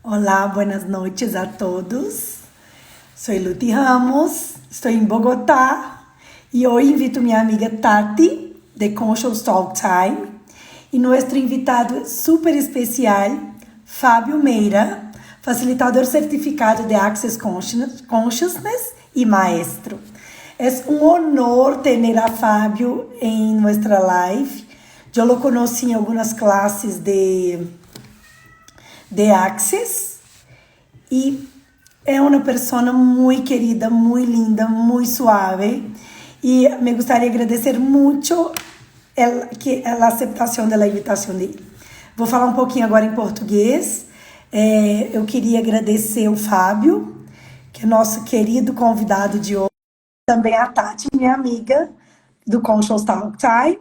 Olá, buenas noches a todos. Soy Luty Ramos, estoy en Bogotá y hoy invito a mi amiga Tati de Conscious Talk Time y nuestro invitado súper especial, Fábio Meira, facilitador certificado de Access Consciousness y maestro. Es un honor tener a Fábio en nuestra live. Yo lo conocí en algunas clases de Access y es una persona muy querida, muy linda, muy suave. Y me gustaría agradecer mucho a aceptação da invitação dele. Vou falar um pouquinho agora em português. Eu queria agradecer o Fábio, que é nosso querido convidado de hoje. Também a Tati, minha amiga do Conscious Talk Time,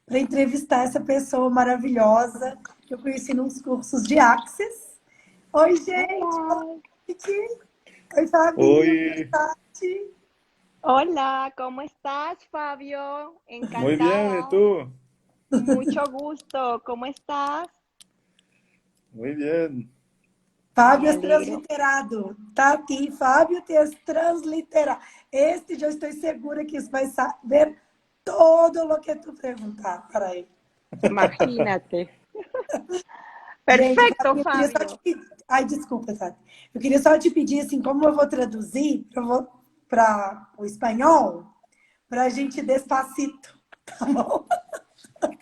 para entrevistar essa pessoa maravilhosa que eu conheci nos cursos de Access. Oi, gente! Boa noite! Oi, Fabinho! Oi, Tati! Hola, ¿cómo estás, Fabio? muy bien, ¿y Encantada. tú? Mucho gusto. ¿Cómo estás? Muy bien. Fábio Me é alegro. transliterado. Tati, Fábio é transliterado. Este, eu estou segura que isso vai saber todo o que tu perguntar para ele. Imagínate. Gente, Perfecto, eu queria só te Fabio. pedir... Ai, desculpa, Tati. Eu queria só te pedir, assim, como eu vou traduzir para o espanhol, para a gente despacito, tá bom?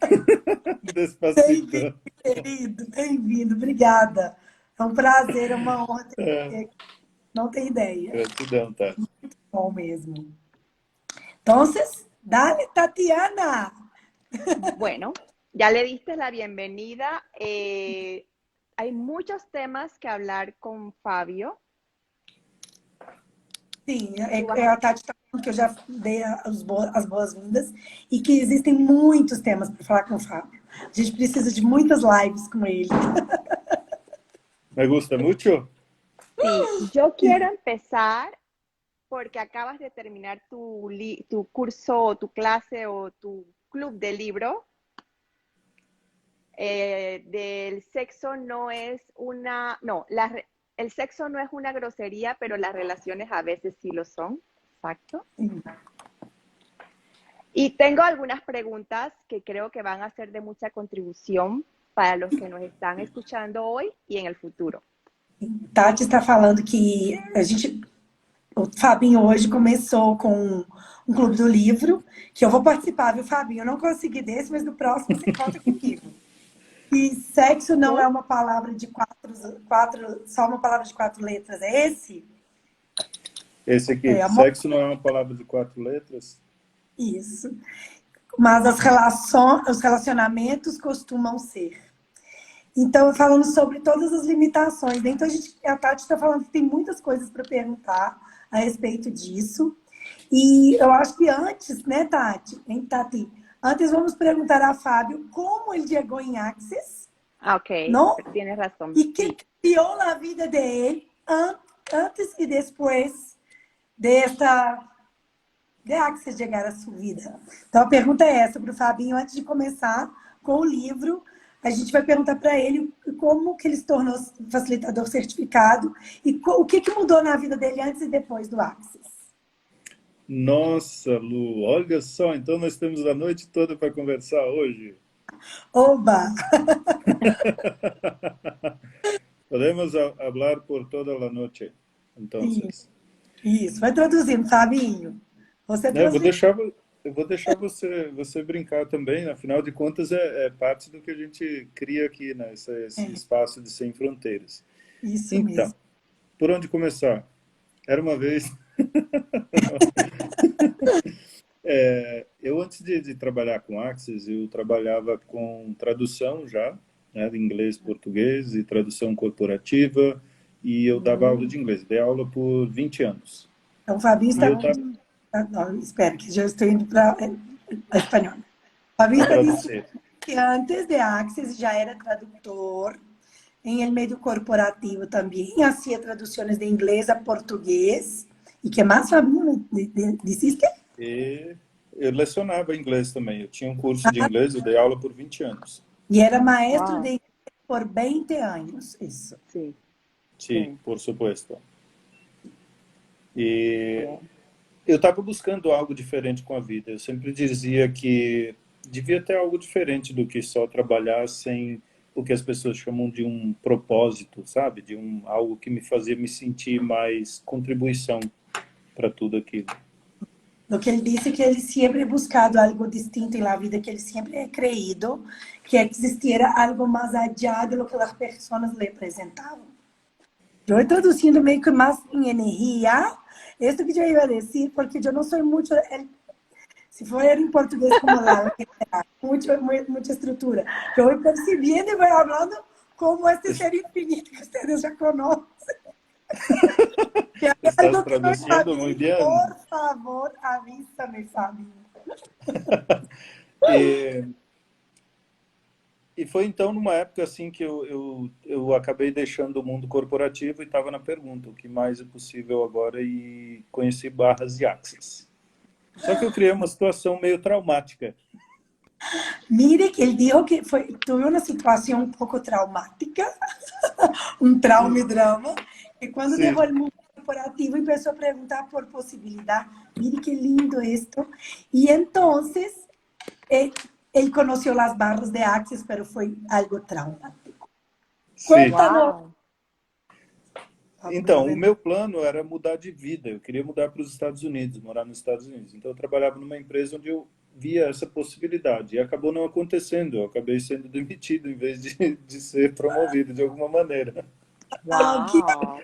Bem-vindo, Despacito. querido. Bem-vindo. Obrigada. É um prazer, é uma honra ter É, você aqui. Não tem ideia. gratidão, tá? Bom mesmo. Entonces, dale, Tatiana. Bueno, ya le diste la bienvenida. Hay muchos temas que hablar con Fabio. Sim, Tú vas- a Tati está falando que eu já dei as boas-vindas e que existem muitos temas para falar com o Fábio. A gente precisa de muitas lives com ele. Me gusta mucho. Sí, yo quiero empezar porque acabas de terminar tu curso, tu clase o tu club de libro. Del sexo no es una, no, el sexo no es una grosería, pero las relaciones a veces sí lo son. Exacto. Sim. Y tengo algunas preguntas que creo que van a ser de mucha contribución para los que nos están escuchando hoy y en el futuro. Tati está falando que o Fabinho hoje começou com um clube do livro, que eu vou participar, viu, Fabinho? Eu não consegui desse, mas no próximo você conta comigo. E sexo não é uma palavra de só uma palavra de 4 letras, é esse? Esse aqui, É, amor. sexo não é uma palavra de 4 letras? Isso. Mas os relacionamentos costumam ser. Então, falando sobre todas as limitações. Então, a Tati está falando que tem muitas coisas para perguntar a respeito disso. E eu acho que antes, né, Tati? Hein, Tati? Antes vamos perguntar a Fábio como ele chegou em Access, Ah, ok, não? tienes razón. E que Sí. criou na vida dele antes e depois de Access chegar à sua vida. Então, a pergunta é essa para o Fabinho, antes de começar com o livro. A gente vai perguntar para ele como que ele se tornou facilitador certificado e o que mudou na vida dele antes e depois do Access. Nossa, Lu, olha só, então nós temos a noite toda para conversar hoje. Oba! Podemos hablar por toda a noite, então. Isso, vai traduzindo, Fabinho. Você Eu vou transmite. deixar você brincar também, afinal de contas é parte do que a gente cria aqui, né? Esse espaço de sem fronteiras. Isso Então, mesmo. por onde começar? Era uma vez... eu antes de trabalhar com Access, eu trabalhava com tradução já, né, de inglês para português e tradução corporativa, e eu dava aula de inglês. Dei aula por 20 anos. Então, o Fabinho E está... eu tava... Não, espera, que já estou indo para a espanhol. O Fabinho está dizendo que antes de Access já era tradutor em el meio corporativo também, hacía traduções de inglês a português. E que mais, Fabinho, disseste? E eu lecionava inglês também. Eu tinha um curso de inglês, eu dei aula por 20 anos. E era maestro Wow. de inglês por 20 anos, isso. Sí. Sí, Sí, por supuesto. E bien. eu estava buscando algo diferente com a vida. Eu sempre dizia que devia ter algo diferente do que só trabalhar sem o que as pessoas chamam de um propósito, sabe? De algo que me fazia me sentir mais contribuição para tudo aquilo. Lo que ele disse que ele sempre buscado algo distinto en la vida, que ele sempre ha creído que existiera algo más allá de lo que las personas le presentaban. Yo he traduciendo meio que más en energía, esto que yo iba a decir, porque yo no soy mucho, si fuera en portugués como la letra, mucha estructura. Yo voy percibiendo y voy hablando como este ser infinito que ustedes ya conocen. Que hay Estás algo que no está traduciendo muy bien, bien. por favor, avísame, Fabi. E, e foi então numa época assim que eu acabei deixando o mundo corporativo e estava na pergunta, o que mais é possível agora, e conheci Barras e Axis. Só que eu criei uma situação meio traumática. Mire que él dijo que tuve una situación un poco traumática, un trauma y drama, que cuando dejó Sim, el mundo corporativo empezó a preguntar por posibilidad. Mire qué lindo esto. Y entonces él conoció las barras de Access, pero fue algo traumático. sim. Cuéntanos. Wow. Então, o meu plano era mudar de vida. Eu queria mudar para os Estados Unidos, morar nos Estados Unidos. Então, eu trabalhava numa empresa onde eu via essa possibilidade. E acabou não acontecendo. Eu acabei sendo demitido em vez de ser promovido de alguma maneira. Qué Wow.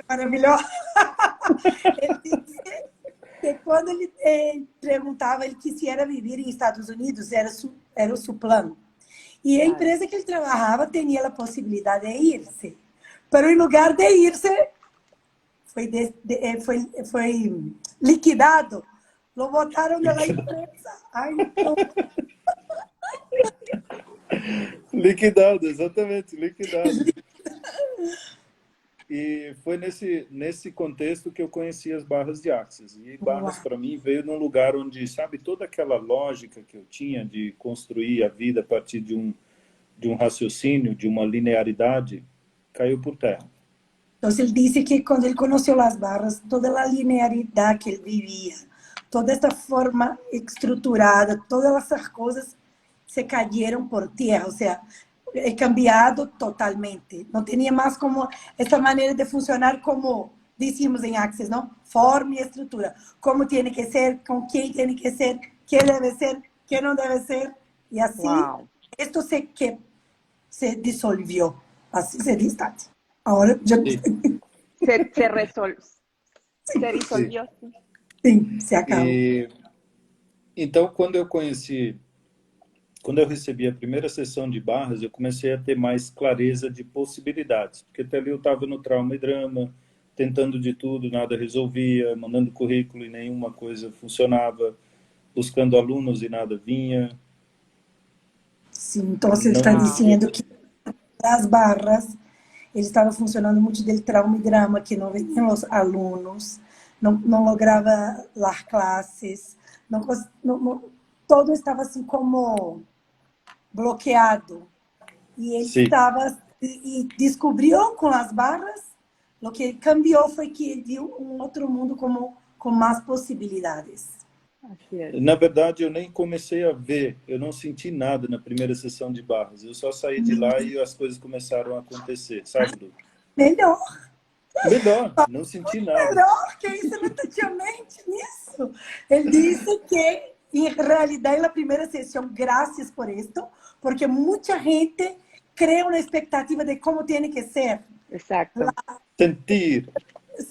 maravilloso. Él dice que cuando él preguntaba, él quisiera vivir en Estados Unidos, era su plano. Y la Claro. empresa que él trabajaba tenía la posibilidad de irse. Pero en lugar de irse, fue liquidado. Lo botaron de la empresa. Ay, no. Liquidado, exatamente, liquidado. E foi nesse contexto que eu conheci as barras de Axis. E barras, Wow. para mim, veio num lugar onde, sabe, toda aquela lógica que eu tinha de construir a vida a partir de um raciocínio, de uma linearidade, caiu por terra. Entonces él dice que cuando él conoció las barras, toda la linealidad que él vivía, toda esta forma estructurada, todas esas cosas se cayeron por tierra, o sea, he cambiado totalmente. No tenía más como esta manera de funcionar como decimos en Access, ¿no? Forma y estructura. Cómo tiene que ser, con quién tiene que ser, qué debe ser, qué no debe ser. Y así, Wow. esto se disolvió. Así se dice. Ahora yo Sim, Se resol se sim. disolvió. Sí. sí, se acabó. E então, quando eu recebi a primeira sessão de barras, eu comecei a ter mais clareza de possibilidades, porque até ali eu estava no trauma e drama, tentando de tudo, nada resolvia, mandando currículo e nenhuma coisa funcionava, buscando alunos e nada vinha, Sí, entonces él está não Wow. existia. diciendo que las barras, ele estava funcionando muito del trauma e drama, que não vinham os alunos, não lograva as classes, todo estava assim como bloqueado. E ele Sim, estava, e descobriu com as barras, o que cambiou foi que ele viu um outro mundo como, com mais possibilidades. Así es. na verdade eu nem comecei a ver, eu não senti nada na primeira sessão de barras, eu só saí de lá e as coisas começaram a acontecer, sabe, Lu? Melhor. Melhor, não senti nada. Melhor que isso, não tinha mente nisso. Ele disse que, em realidade, na primeira sessão, graças por isto, porque muita gente cria uma expectativa de como tem que ser. Exacto. Sentir,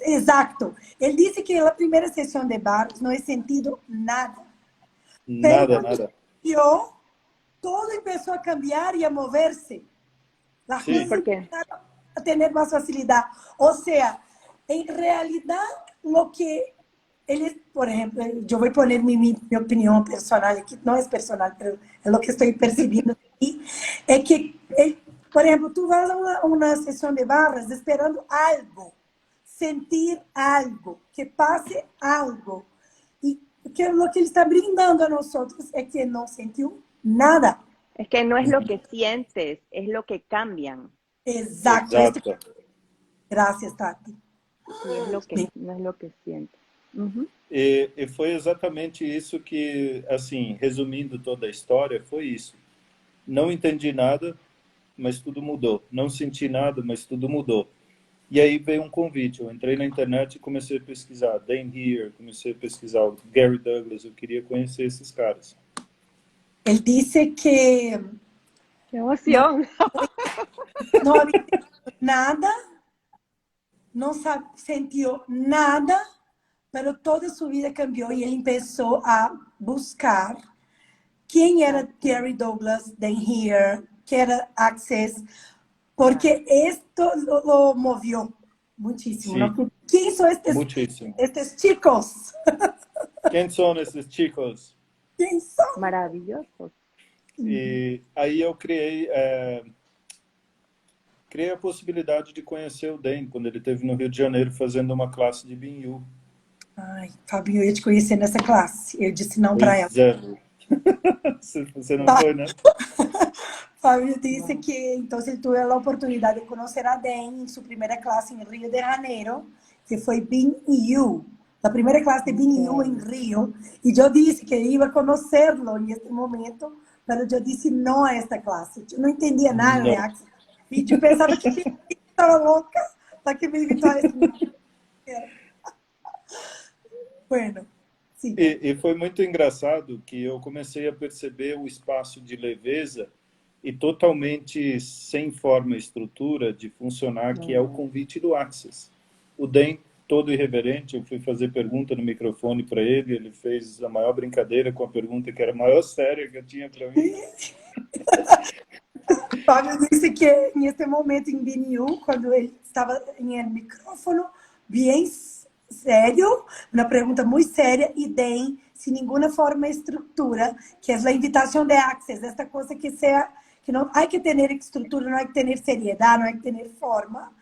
Exato. Ele disse que na primeira sessão de barras não é sentido nada. Pero nada, quando nada. cambiou, todo começou a cambiar e a mover-se. As Sim, coisas ¿Por qué? começaram a ter mais facilidade. Ou seja, em realidade, o que eles, por exemplo, eu vou pôr minha opinião personal aqui, não é personal, mas é o que estou percebendo aqui, é que, por exemplo, tu vas a uma sessão de barras esperando algo, sentir algo, que passe algo. E que o que ele está brindando a nós é que não sentiu nada. Es que no es lo que sientes, es lo que cambian. Exato. exato. Gracias, Tati. Y es lo que, Sim. no es lo que siento. Ujú. E foi exatamente isso que, assim, resumindo toda a história, foi isso. Não entendi nada, mas tudo mudou. Não senti nada, mas tudo mudou. E aí veio um convite. Eu entrei na internet e comecei a pesquisar Dan Heer, comecei a pesquisar o Gary Douglas. Eu queria conhecer esses caras. Él dice que ¡Qué emoción! no había entendido nada, no sintió nada, pero toda su vida cambió y él empezó a buscar quién era Gary Douglas, Dan Heer, qué era Access, porque esto lo movió muchísimo, ¿no? Sí, ¿Quién son muchísimo. estos chicos? Quem são esses chicos? ¿Quién son? Maravilloso. E aí eu criei a possibilidade de conhecer o Dan quando ele esteve no Rio de Janeiro fazendo uma classe de Binhu. Ai, Fábio, eu ia te conhecer nessa classe. Eu disse não para ela. Pois é. Você não foi, né? Fábio disse que então ele teve a oportunidade de conhecer a Dan em sua primeira classe em Rio de Janeiro, que foi Binhu, a primeira classe de Binhu em Rio. E eu disse que ia conhecê-lo neste momento, mas eu disse não a esta classe. Eu não entendia nada de Access. E eu pensava que estava louca, para que me invitou a esse momento. Bueno, sim. E foi muito engraçado que eu comecei a perceber o espaço de leveza e totalmente sem forma e estrutura de funcionar, que é o convite do Access. O Dan, todo irreverente, eu fui fazer pergunta no microfone para ele, ele fez a maior brincadeira com a pergunta que era a maior séria que eu tinha para mim. Fábio disse que nesse momento em BNU, quando ele estava em micrófono, bem sério, uma pergunta muito séria, e tem, sem nenhuma forma e estrutura, que é a invitação de Access, esta coisa que não há que ter estrutura, não há que ter seriedade, não há que ter forma.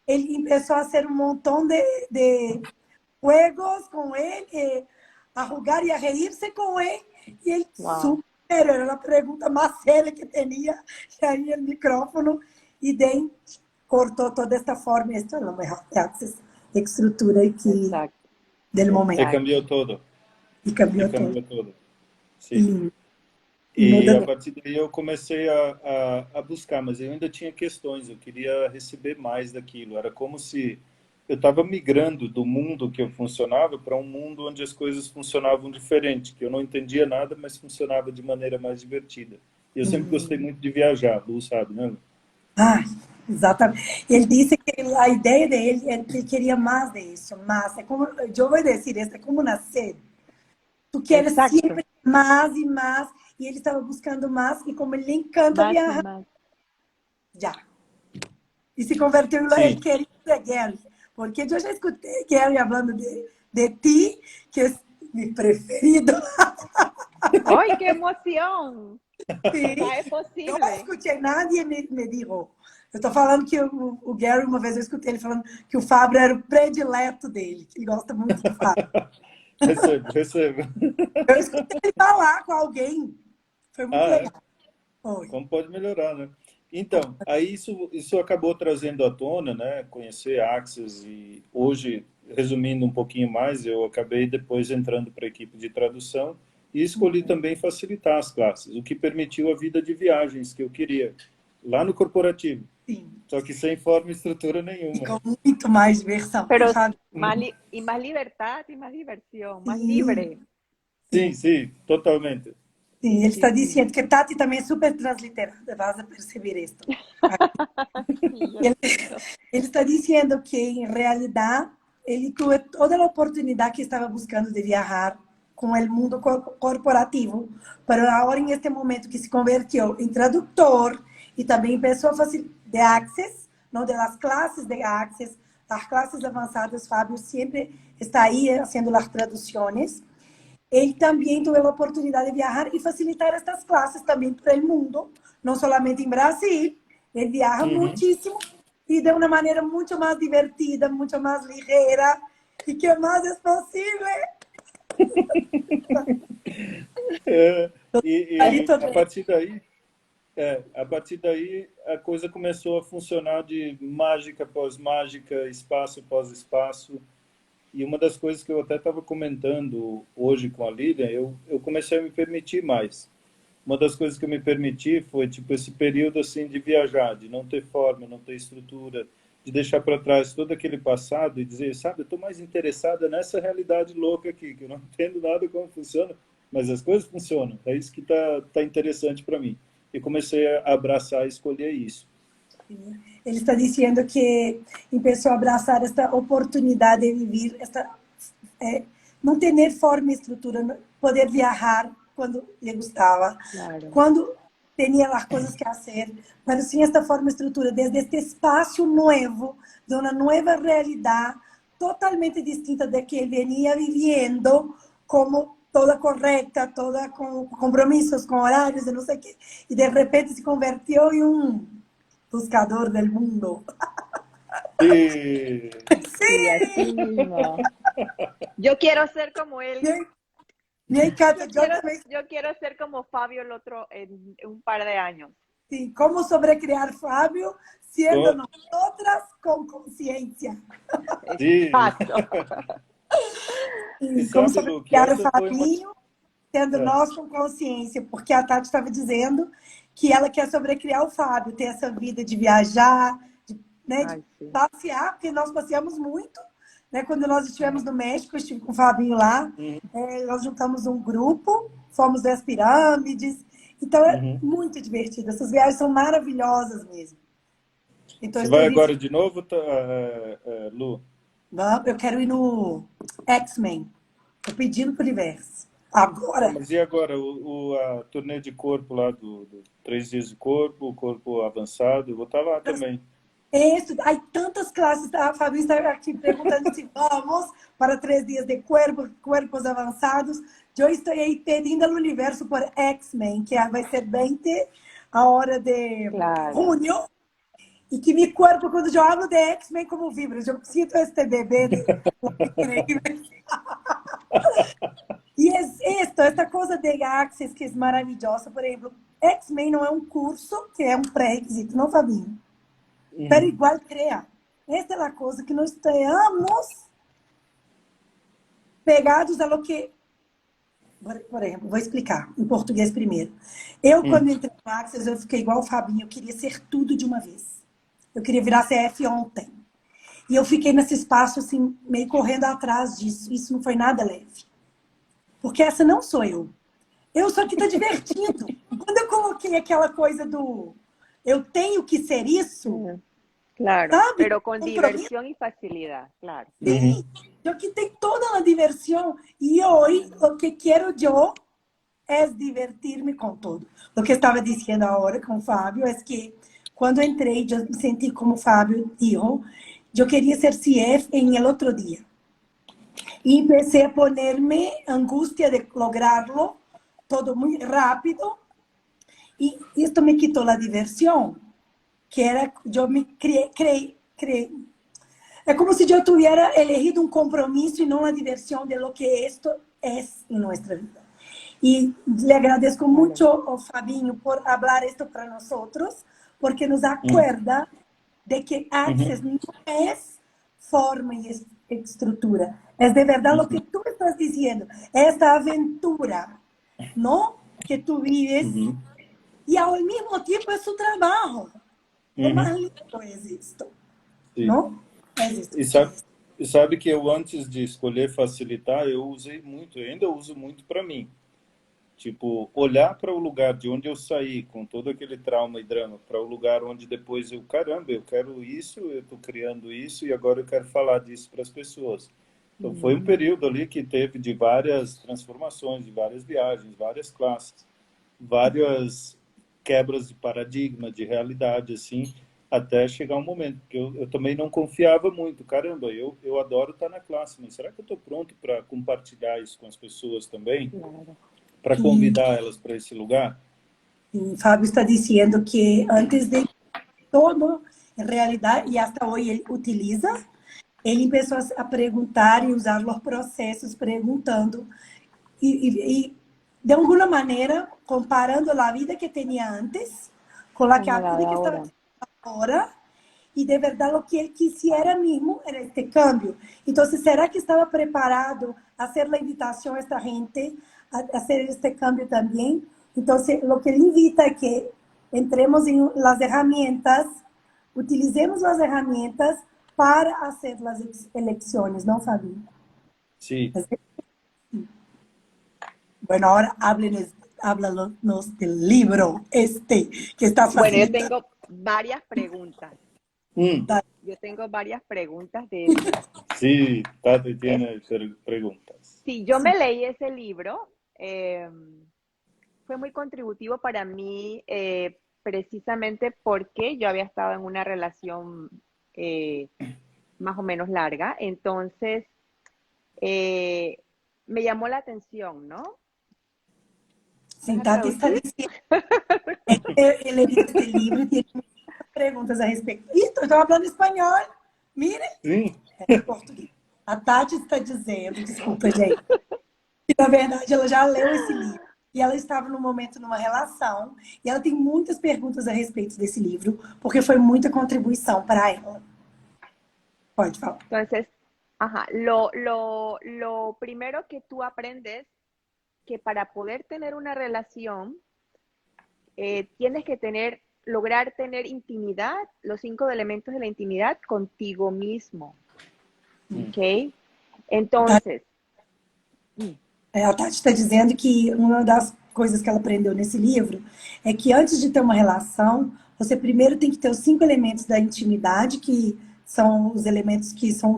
Ele começou a fazer um montão de juegos com ele, a jogar e a reír-se com ele, e ele super, era a pergunta mais séria que tinha, e aí o micrófono, e daí cortou toda esta forma, isso é o melhor Access, estrutura que del momento. E cambiou todo. E cambiou todo. Sim. E a partir daí eu comecei a buscar, mas eu ainda tinha questões, eu queria receber mais daquilo. Era como se eu estava migrando do mundo que eu funcionava para um mundo onde as coisas funcionavam diferente, que eu não entendia nada, mas funcionava de maneira mais divertida. E eu sempre gostei muito de viajar, Lu sabe, né? Ah, exatamente. Ele disse que a ideia dele é que ele queria mais disso, mais. É como, eu vou dizer isso, é como nascer. Tu queres sempre mais e mais, e ele estava buscando mais, e como ele encanta viajar, já. E se converteu em ele queria Gary, porque eu já escutei Gary falando de ti, que é meu preferido. ¡Ay, qué emoción! Sim. Já é possível. Eu não escutei nada e me digo. Eu estou falando que o Gary, uma vez eu escutei ele falando que o Fábio era o predileto dele, que ele gosta muito do Fábio. Recebo. Eu escutei ele falar com alguém. Foi muito legal. Foi. Como pode melhorar, né? Então, aí isso acabou trazendo à tona, né? Conhecer Access e hoje, resumindo um pouquinho mais, eu acabei depois entrando para a equipe de tradução e escolhi também facilitar as classes, o que permitiu a vida de viagens que eu queria, lá no corporativo. Sim. Só que sem forma e estrutura nenhuma. E com muito mais diversão. Pero más liberdade e mais diversão, mais livre. Sim, sim, totalmente. Sim, ele está dizendo que Tati também é super transliterada, vas a perceber isso. Ele está dizendo que, em realidade, ele teve toda a oportunidade que estava buscando de viajar com o mundo corporativo, mas agora, em este momento, que se convertiu em tradutor e também pessoa de Access, não das classes de Access, as classes avançadas, Fábio sempre está aí fazendo as traduções. Ele também teve a oportunidade de viajar e facilitar estas classes também para o mundo, não somente em Brasil. Ele viaja muitíssimo e de uma maneira muito mais divertida, muito mais ligeira. E que mais é possível? E a partir daí, a partir daí a coisa começou a funcionar de mágica após mágica, espaço após espaço. E uma das coisas que eu até estava comentando hoje com a Lilian, eu comecei a me permitir mais. Uma das coisas que eu me permiti foi tipo esse período assim de viajar, de não ter forma, não ter estrutura, de deixar para trás todo aquele passado e dizer, sabe, eu estou mais interessada nessa realidade louca aqui, que eu não entendo nada como funciona, mas as coisas funcionam. É isso que tá interessante para mim. E comecei a abraçar e escolher isso. Ele está dizendo que começou a abraçar esta oportunidade de viver, não ter forma e estrutura, poder viajar quando lhe gostava, Claro. quando tinha as coisas que fazer, mas sim esta forma e estrutura, desde este espaço novo, de uma nova realidade, totalmente distinta da que ele venia vivendo, como toda correcta, toda com compromissos, com horários, e não sei o quê, e de repente se convertiu em um buscador del mundo. E... Sí, así mismo. Yo quiero ser como él. Me encanta. Yo quiero ser como Fabio el otro en un par de años. Sí, cómo sobrecrear Fabio siendo nosotras con conciencia. Sí. Exacto. E E como sabe, Lu, sobrecriar o essa foi Fabinho sendo nós com consciência, porque a Tati estava dizendo que ela quer sobrecriar o Fábio, ter essa vida de viajar, de passear, porque nós passeamos muito, né? Quando nós estivemos no México, eu estive com o Fabinho lá, nós juntamos um grupo, fomos das pirâmides, então é muito divertido, essas viagens são maravilhosas mesmo. Então, você vai agora de novo, Lu? Não, eu quero ir no X-Men, tô pedindo pro universo. Agora? Mas e agora, a turnê de corpo lá, do 3 dias de corpo, o corpo avançado, eu vou estar lá também. Isso, aí tantas classes, a Fabi está aqui perguntando se vamos para 3 dias de corpos avançados. Eu estou aí pedindo ao universo por X-Men, que vai ser 20 a hora de junho. E que meu corpo, quando eu hablo de X-Men, como vibra. Eu sinto este bebê de... E esta coisa de Access, que é maravilhosa. Por exemplo, X-Men não é um curso, que é um pré-requisito, não, Fabinho? Pero igual crea. Esta é a coisa que nós estamos pegados a lo que... Por exemplo, vou explicar em português primeiro. Eu, quando entrei no Access, eu fiquei igual o Fabinho. Eu queria ser tudo de uma vez. Eu queria virar CF ontem. E eu fiquei nesse espaço, assim, meio correndo atrás disso. Isso não foi nada leve. Porque essa não sou eu. Eu sou que estou divertindo. Quando eu coloquei aquela coisa do... Eu tenho que ser isso. Claro, sabe? pero con diversión y facilidad, claro. Sim, eu que tenho toda a diversão. E hoje, o que quero eu é divertir-me com tudo. O que estava dizendo agora com o Fábio é que quando entrei, eu me senti como o Fábio dijo, eu queria ser CF em el outro dia. E comecei a poner-me angústia de lograrlo, todo muito rápido. E isto me quitou a diversão, que era, eu me criei. É como se eu tivesse elegido um compromisso e não a diversão de lo que isto é em nossa vida. E le agradeço muito ao Fabinho por falar isto para nós, porque nos acuerda de que Access não é forma e estrutura. É de verdade o que tu estás dizendo. Esta aventura, não? Que tu vives. E ao mesmo tempo é seu trabalho. O mais lindo existe. Não? Existe. E sabe que eu, antes de escolher facilitar, eu usei muito, eu ainda uso muito para mim. Tipo, olhar para o lugar de onde eu saí, com todo aquele trauma e drama, para o lugar onde depois eu, caramba, eu quero isso, eu estou criando isso e agora eu quero falar disso para as pessoas. Então, foi um período ali que teve de várias transformações, de várias viagens, várias classes, várias quebras de paradigma, de realidade, assim, até chegar um momento que eu também não confiava muito. Caramba, eu adoro estar na classe, mas será que eu estou pronto para compartilhar isso com as pessoas também? Claro. Para convidar elas para esse lugar? Sim, Fábio está dizendo que antes de todo, em realidade, e até hoje ele utiliza, ele começou a perguntar e usar os processos perguntando e de alguma maneira, comparando a vida que tinha antes con la Como la cabeza de que estaba ahora. ahora y de verdad lo que él quisiera mismo era este cambio. Entonces, ¿será que estaba preparado a hacer la invitación a esta gente a hacer este cambio también? Entonces, lo que él invita es que entremos en las herramientas, utilicemos las herramientas para hacer las elecciones, ¿no, Fabi? Sí. Bueno, ahora háblanos del libro que estás Bueno, yo facilitando. tengo varias preguntas. Mm, Yo tengo varias preguntas de ese. sí, Tati Es, tiene preguntas. si yo me leí ese libro, fue muy contributivo para mí, precisamente porque yo había estado en una relación eh, más o menos larga. Entonces, eh, me llamó la atención, ¿no? ¿Vas Sim, a Tati está traducir? dizendo. Ele leu este livro e tem muitas perguntas a respeito. Ih, estou falando espanhol. Mire, Sim. é português. A Tati está dizendo, desculpa, gente, que na verdade ela já leu esse livro. E ela estava no momento numa relação. E ela tem muitas perguntas a respeito desse livro, porque foi muita contribuição para ela. Pode falar. Entonces, ajá, lo primero que tú aprendes que para poder tener una relación, tienes que lograr tener intimidad, los 5 elementos de la intimidad contigo mismo. ¿Ok? Entonces, A Tati está dizendo que uma das coisas que ela aprendeu nesse livro é que antes de ter uma relação, você primeiro tem que ter os 5 elementos da intimidade, que são os elementos que são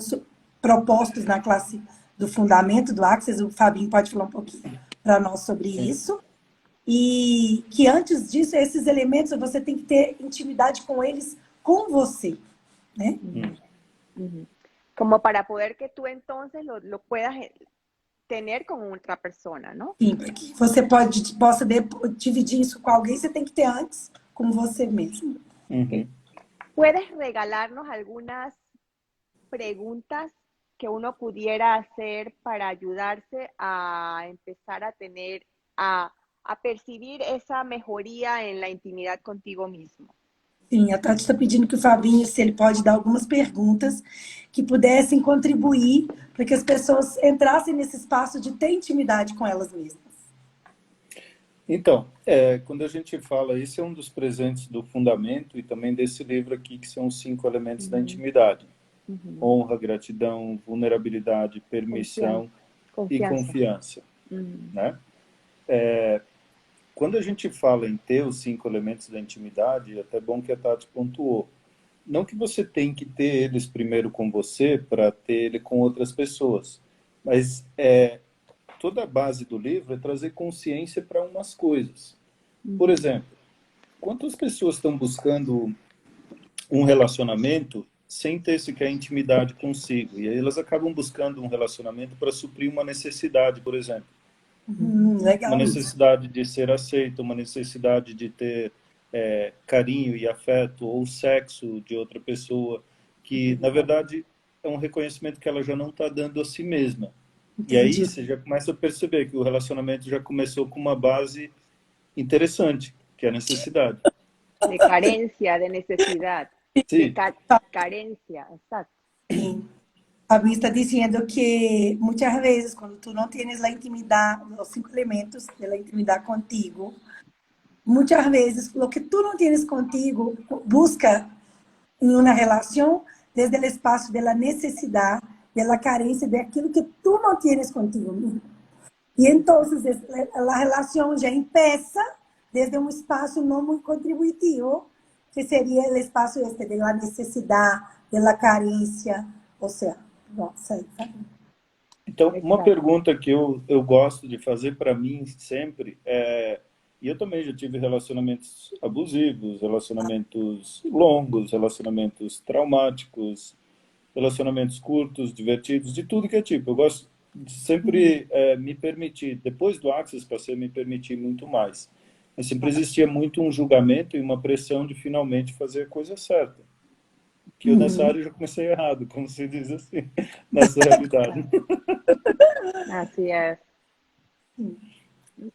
propostos na classe do fundamento do Access. O Fabinho pode falar um pouquinho para nós sobre isso. E que antes disso, esses elementos, você tem que ter intimidade com eles, com você, né? como para poder que tú entonces lo puedas tener con otra persona, ¿no? Sim, para que você possa dividir isso com alguém, você tem que ter antes com você mesmo. Uhum. ¿Puedes regalarnos algunas preguntas que uno pudiera hacer para ayudarse a empezar a tener, a percibir esa mejoría en la intimidad contigo mismo? Sim, a Tati está pedindo que o Fabinho, se ele pode dar algumas perguntas que pudessem contribuir para que as pessoas entrassem nesse espaço de ter intimidade com elas mesmas. Então, quando a gente fala, esse é um dos presentes do fundamento e também desse livro aqui, que são os 5 elementos da intimidade. Honra, gratidão, vulnerabilidade, permissão e confiança. Né? Quando a gente fala em ter os 5 elementos da intimidade, é até bom que a Tati pontuou. Não que você tem que ter eles primeiro com você para ter ele com outras pessoas, mas toda a base do livro é trazer consciência para umas coisas. Por exemplo, quantas pessoas estão buscando um relacionamento sem ter sequer intimidade consigo? E aí elas acabam buscando um relacionamento para suprir uma necessidade, por exemplo. Legal. Uma necessidade de ser aceito, uma necessidade de ter carinho e afeto ou sexo de outra pessoa, que, na verdade, é um reconhecimento que ela já não está dando a si mesma. Entendi. E aí você já começa a perceber que o relacionamento já começou com uma base interessante, que é a necessidade. De carência, de necessidade. Sim. De carência, exato. Sim. Fabinho está dizendo que muitas vezes, quando tu não tienes a intimidade, os 5 elementos da intimidade contigo, muitas vezes, o que tu não tienes contigo, busca em uma relação desde o espaço da necessidade, da carência, daquilo que tu não tienes contigo mesmo. E então, a relação já empieza desde um espaço não muito contributivo, que seria o espaço da necessidade, da carência, ou seja, nossa. Então, uma pergunta que eu gosto de fazer para mim sempre e eu também já tive relacionamentos abusivos, relacionamentos longos, relacionamentos traumáticos, relacionamentos curtos, divertidos, de tudo que é tipo. Eu gosto de sempre me permitir, depois do Access passei a me permitir muito mais. Mas sempre existia muito um julgamento e uma pressão de finalmente fazer a coisa certa. Que eu nessa área já comecei errado, como se diz assim, nessa realidade. Así es.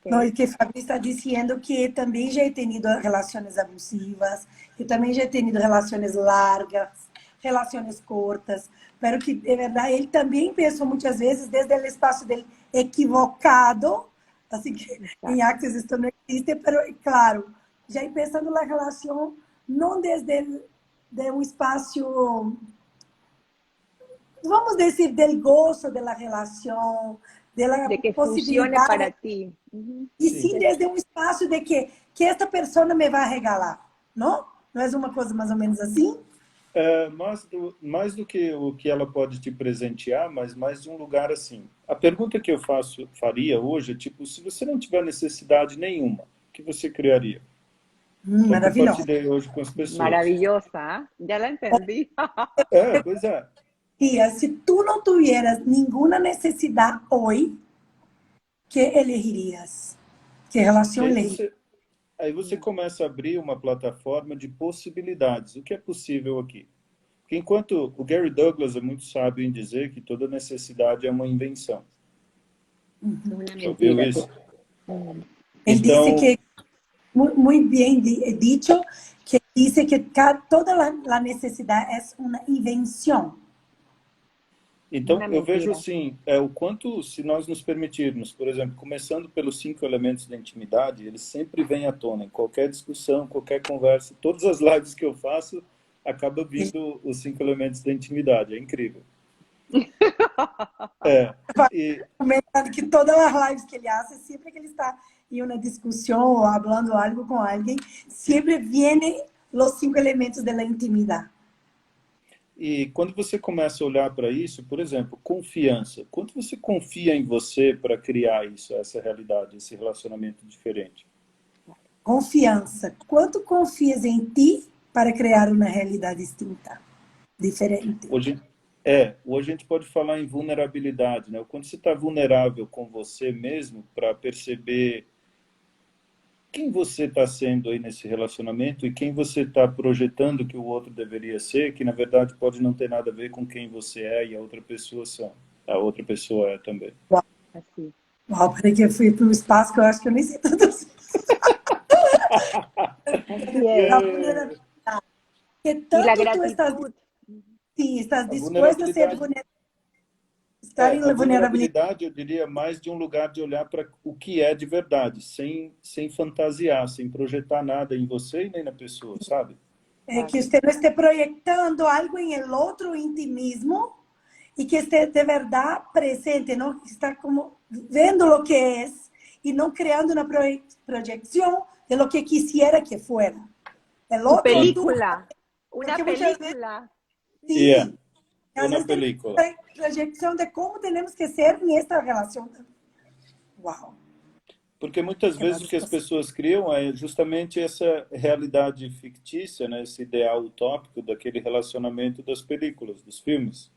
Não, Ok. e que Fabi está dizendo que também já he tenido relações abusivas, que também já he tenido relações largas, relações curtas, pero que, de verdade, ele também pensou muitas vezes desde o espaço dele equivocado, assim que em Exacto. Axis isto não existe, pero, claro, já ir pensando na relação não desde de um espaço, vamos dizer, del gozo de la relación, de la De que funcione posibilidad, para ti. Ujú. e Sí. sim desde um espaço de que esta pessoa me vai regalar, não? Não é uma coisa mais ou menos assim? Mais do que o que ela pode te presentear, mas mais de um lugar assim. A pergunta que eu faria hoje é tipo, se você não tiver necessidade nenhuma, o que você criaria? Então Maravilhoso. compartilhei hoje com as pessoas. Maravillosa, ¿eh? Ya la entendí. Pois é. Tia, se tu não tuvieras nenhuma necessidade hoje, que elegirias? Que E relação elegirías? aí você começa a abrir uma plataforma de possibilidades. O que é possível aqui? Porque enquanto o Gary Douglas é muito sábio em dizer que toda necessidade é uma invenção. Es una Já ouviu mentira. isso? Mm. Ele disse Então, que, muito bem dicho, que disse que toda a necessidade é uma invenção. então Una eu vejo mentira. assim, o quanto se nós nos permitirmos, por exemplo, começando pelos 5 elementos da intimidade, eles sempre vêm à tona em qualquer discussão, qualquer conversa, todas as lives que eu faço, acaba vindo os 5 elementos da intimidade. É incrível. É, e Comentando que todas as lives que ele faz, sempre que ele está em uma discussão ou falando algo com alguém, sempre vêm os 5 elementos da intimidade. E quando você começa a olhar para isso, por exemplo, confiança. Quanto você confia em você para criar isso, essa realidade, esse relacionamento diferente? Confiança. Quanto confias em ti para criar uma realidade distinta, diferente? Hoje, hoje a gente pode falar em vulnerabilidade, né? O quanto você está vulnerável com você mesmo para perceber quem você está sendo aí nesse relacionamento e quem você está projetando que o outro deveria ser, que na verdade pode não ter nada a ver com quem você é e a outra pessoa é também. Uau, Así. uau, peraí que eu fui para um espaço que eu acho que eu nem sei tudo assim. Así A es. vulnerabilidade. Que Y la tanto tu estás, gratitud. sim, estás A disposto a ser vulnerabilidade estar em A vulnerabilidade. vulnerabilidade, eu diria, mais de um lugar de olhar para o que é de verdade, sem fantasiar, sem projetar nada em você e nem na pessoa, sabe? É que você não esteja projetando algo em el outro intimismo e que esteja de verdade presente, não está como vendo o que é e não criando uma projeção de lo que quisiera que fuera. El Tu outro, tú, película. Una porque muitas vezes, película. É, sim, às uma vezes temos película. projeção de como temos que ser nesta relação. Uau, Porque muitas é vezes o que as maravilhoso. pessoas criam é justamente essa realidade fictícia, né? Esse ideal utópico daquele relacionamento das películas, dos filmes.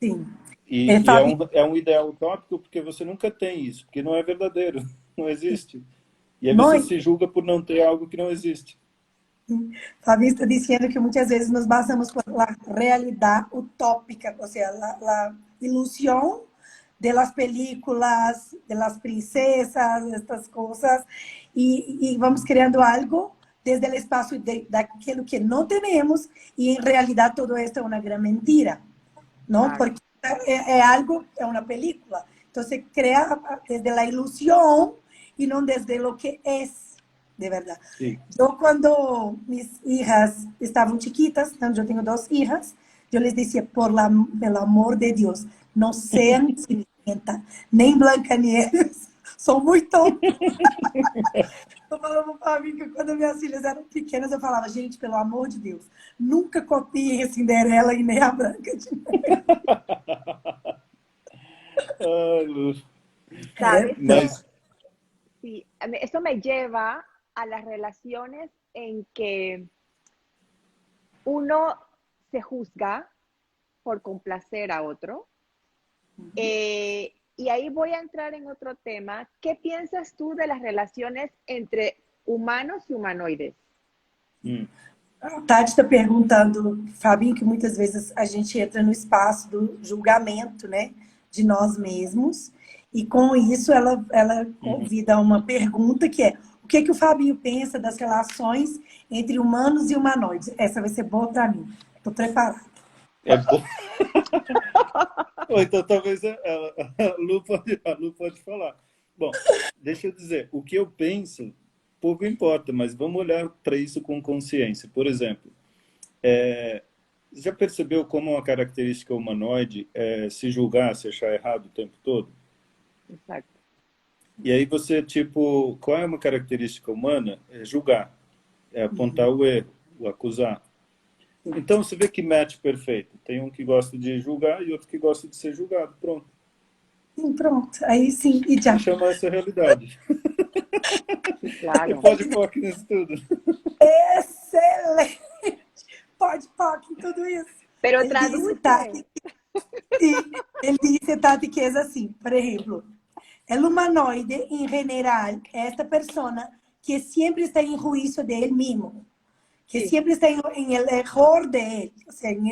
Sim. É, E Fabi, é um ideal utópico porque você nunca tem isso, porque não é verdadeiro, não existe. E aí você não, se julga por não ter algo que não existe. Fabi está dizendo que muitas vezes nos basamos por la realidade utópica, ou seja, la ilusão de las películas, de las princesas, estas coisas, e vamos criando algo desde o espaço daquilo que não temos, e em realidade todo esto é uma grande mentira, não? Claro. Porque é algo, é uma película. Então, se cria desde a ilusão e não desde o que é, de verdade. Sim. Eu, quando minhas filhas estavam chiquitas, então eu tenho 2 filhas, eu les dizia, pelo amor de Deus, não sejam Cenicienta, nem Blancanieves, são muito tontas. Eu falava para mim que quando minhas filhas eram pequenas, eu falava, gente, pelo amor de Deus, nunca copiem a Cinderela e nem a Branca de Neve. Ai, Lu. ¿Sabes qué? Mas Sí, eso me lleva a las relaciones en que uno se juzga por complacer a otro. Y ahí voy a entrar en otro tema. ¿Qué piensas tú de las relaciones entre humanos y humanoides? A Tati está perguntando, Fabinho, que muitas vezes a gente entra no espaço do julgamento, né, de nós mesmos. E com isso ela convida uma pergunta que é: o que o Fabinho pensa das relações entre humanos e humanoides? Essa vai ser boa para mim. Estou preparada. É bom. Ou então talvez a Lu pode falar. Bom, deixa eu dizer, o que eu penso pouco importa, mas vamos olhar para isso com consciência. Por exemplo, já percebeu como uma característica humanoide é se julgar, se achar errado o tempo todo? Exacto. E aí você, tipo, qual é uma característica humana? É julgar, é apontar o erro, o acusar. Então você vê que match perfeito. Tem um que gosta de julgar e outro que gosta de ser julgado. Pronto. Sim, pronto. Aí sim, e já. Vou chamar essa realidade. Sí, E claro. pode POC nisso tudo. Excelente! Pode, em tudo isso. Pero Ele disse, Tati, ele disse, Tati, que é assim, por exemplo, el humanoide, em general, é esta persona que sempre está em juízo de ele mesmo, que Sí, sempre está em el error de ele, ou seja, em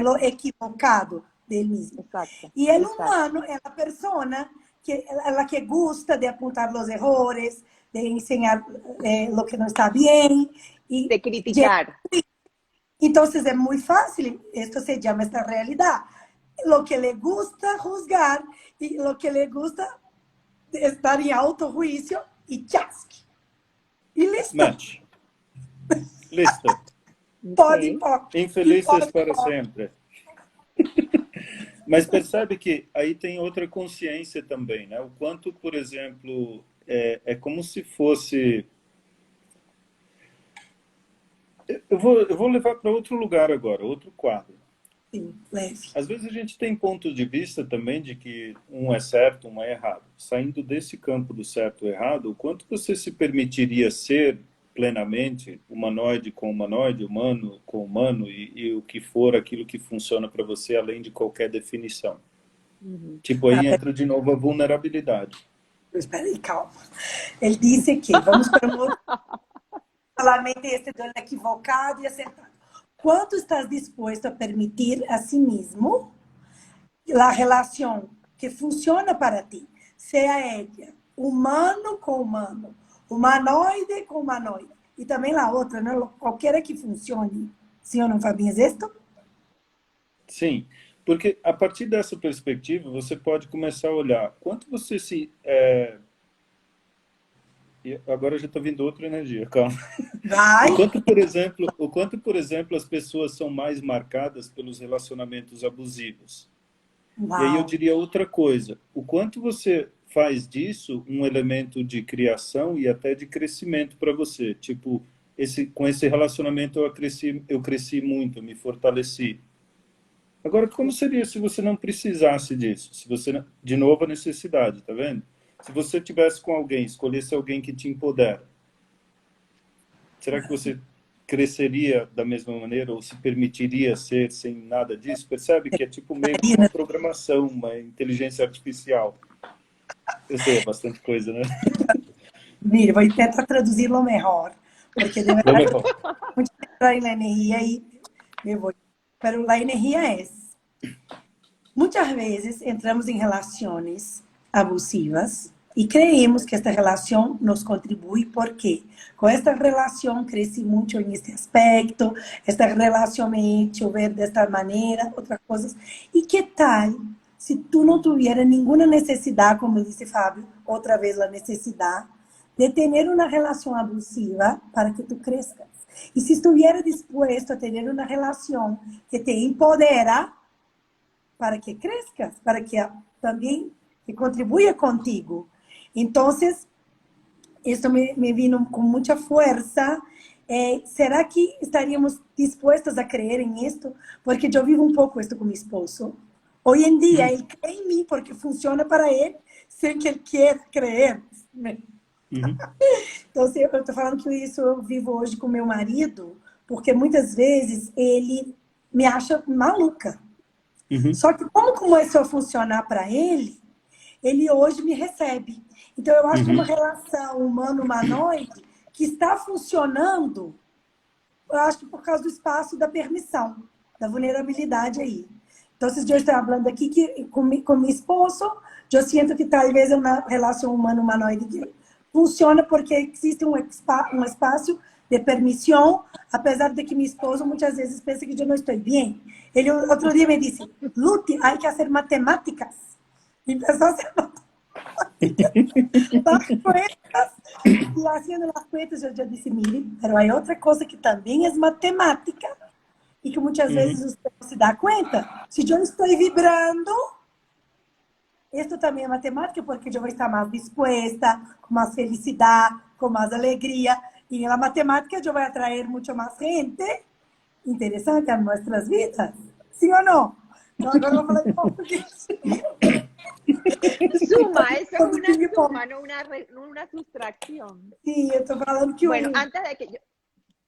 lo exacto, equivocado dele mesmo. exacto, E el exacto. humano é a persona que ela que gosta de apontar os errores, de ensinar o que não está bem e De criticar. entonces es muy fácil, esto se llama esta realidad. Lo que le gusta juzgar y lo que le gusta estar en autojuicio y chasque. Y listo. Match. Listo. Pode, Ok. pode. Infelizes para sempre. Mas percebe que aí tem outra consciência também, né? O quanto, por exemplo, é como se fosse... Eu vou levar para outro lugar agora, outro quadro. Sim, leve. Às vezes a gente tem pontos de vista também de que um é certo, um é errado. Saindo desse campo do certo e errado, o quanto você se permitiria ser plenamente humanoide com humanoide, humano com humano e o que for aquilo que funciona para você além de qualquer definição? Tipo, aí entra de novo a vulnerabilidade. Espera aí, calma. Ele disse que, vamos para um outro parlamento este do equivocado e acertado. Quanto estás disposto a permitir a si mesmo a relação que funciona para ti, seja ela humano com humano, humanoide com humanoide, e também a outra, né? Qualquer que funcione. Sim ou não, Fabinho? É isto? Sim, porque a partir dessa perspectiva você pode começar a olhar quanto você se... E agora já está vindo outra energia, calma. Vai. O quanto, por exemplo, as pessoas são mais marcadas pelos relacionamentos abusivos. Uau. E aí eu diria outra coisa. O quanto você faz disso um elemento de criação e até de crescimento para você. Tipo, com esse relacionamento eu cresci muito, me fortaleci. Agora, como seria se você não precisasse disso? Se você, de novo, a necessidade, tá vendo? Se você tivesse com alguém, escolhesse alguém que te empodera, será que você cresceria da mesma maneira ou se permitiria ser sem nada disso? Percebe que é tipo meio que uma programação, uma inteligência artificial. Eu sei, é bastante coisa, né? Mira, vou tentar traduzir-lo melhor, porque de verdade muito entrar na energia e me vou. Pero a energia é muitas vezes entramos em relações abusivas e creemos que esta relação nos contribui porque com esta relação cresci muito neste aspecto, esta relação me ha hecho ver desta maneira, outras coisas. E que tal se tu não tivesse nenhuma necessidade, como disse Fábio, outra vez a necessidade de ter uma relação abusiva para que tu crescas? E se estiver disposto a ter uma relação que te empodera para que crescas, para que também que contribuya contigo. Então, isso me vino com muita força. Será que estaríamos dispostos a crer em isto? Porque eu vivo um pouco isto com meu esposo. Hoje em dia, ele crê em mim porque funciona para ele, sem que ele queira crer. Então, eu estou falando que isso eu vivo hoje com meu marido, porque muitas vezes ele me acha maluca. Só que como começou a funcionar para ele, ele hoje me recebe. Então, eu acho que uma relação humano-humanoide que está funcionando, eu acho que por causa do espaço da permissão, da vulnerabilidade aí. Entonces, yo estoy hablando aquí que con mi esposo, yo siento que tal vez es una relación humano-humanoide que funciona porque existe um espaço de permissão, apesar de que meu esposo muitas vezes pensa que eu não estou bem. Ele outro dia me disse, Lute, há que fazer matemáticas. E empezou a hacer las cuentas. E fazendo as cuentas, eu disse, mire, mas há outra coisa que também é matemática e que muitas vezes você não se dá conta. Se eu estou vibrando, isso também é matemática, porque eu vou estar mais disposta, com mais felicidade, com mais alegria. E na matemática eu vou atrair muito mais gente interessante a nossas vidas. Sim ou não? Então, agora eu vou falar em português. Suma, eso es una suma, no una sustracción. Sí, yo estoy hablando que bueno, antes de que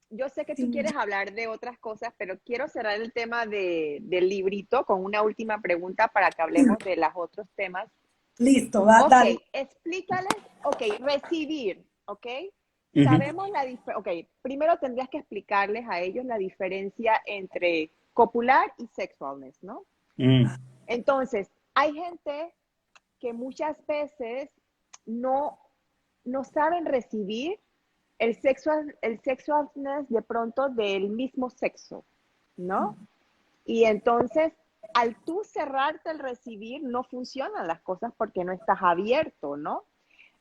yo sé que tú quieres hablar de otras cosas, pero quiero cerrar el tema del librito con una última pregunta para que hablemos de los otros temas. Listo, va, dale. Ok, explícales, ok, recibir, ok. Sabemos la diferencia, ok, primero tendrías que explicarles a ellos la diferencia entre copular y sexualness, ¿no? Entonces, hay gente que muchas veces no saben recibir el sexualness de pronto del mismo sexo, ¿no? Y entonces, al tú cerrarte el recibir, no funcionan las cosas porque no estás abierto, ¿no?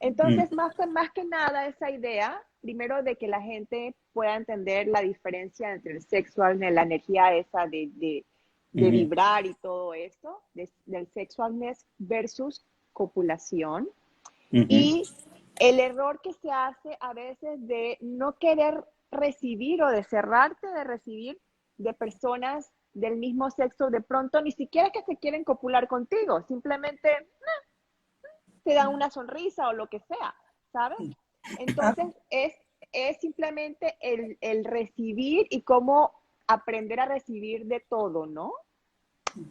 Entonces, más que nada, esa idea, primero de que la gente pueda entender la diferencia entre el sexualness, la energía esa de vibrar y todo esto, del sexualness versus copulación. Y el error que se hace a veces de no querer recibir o de cerrarte de recibir de personas del mismo sexo, de pronto ni siquiera que se quieren copular contigo, simplemente te dan una sonrisa o lo que sea, ¿sabes? Entonces es simplemente el recibir y cómo aprender a recibir de todo, ¿no?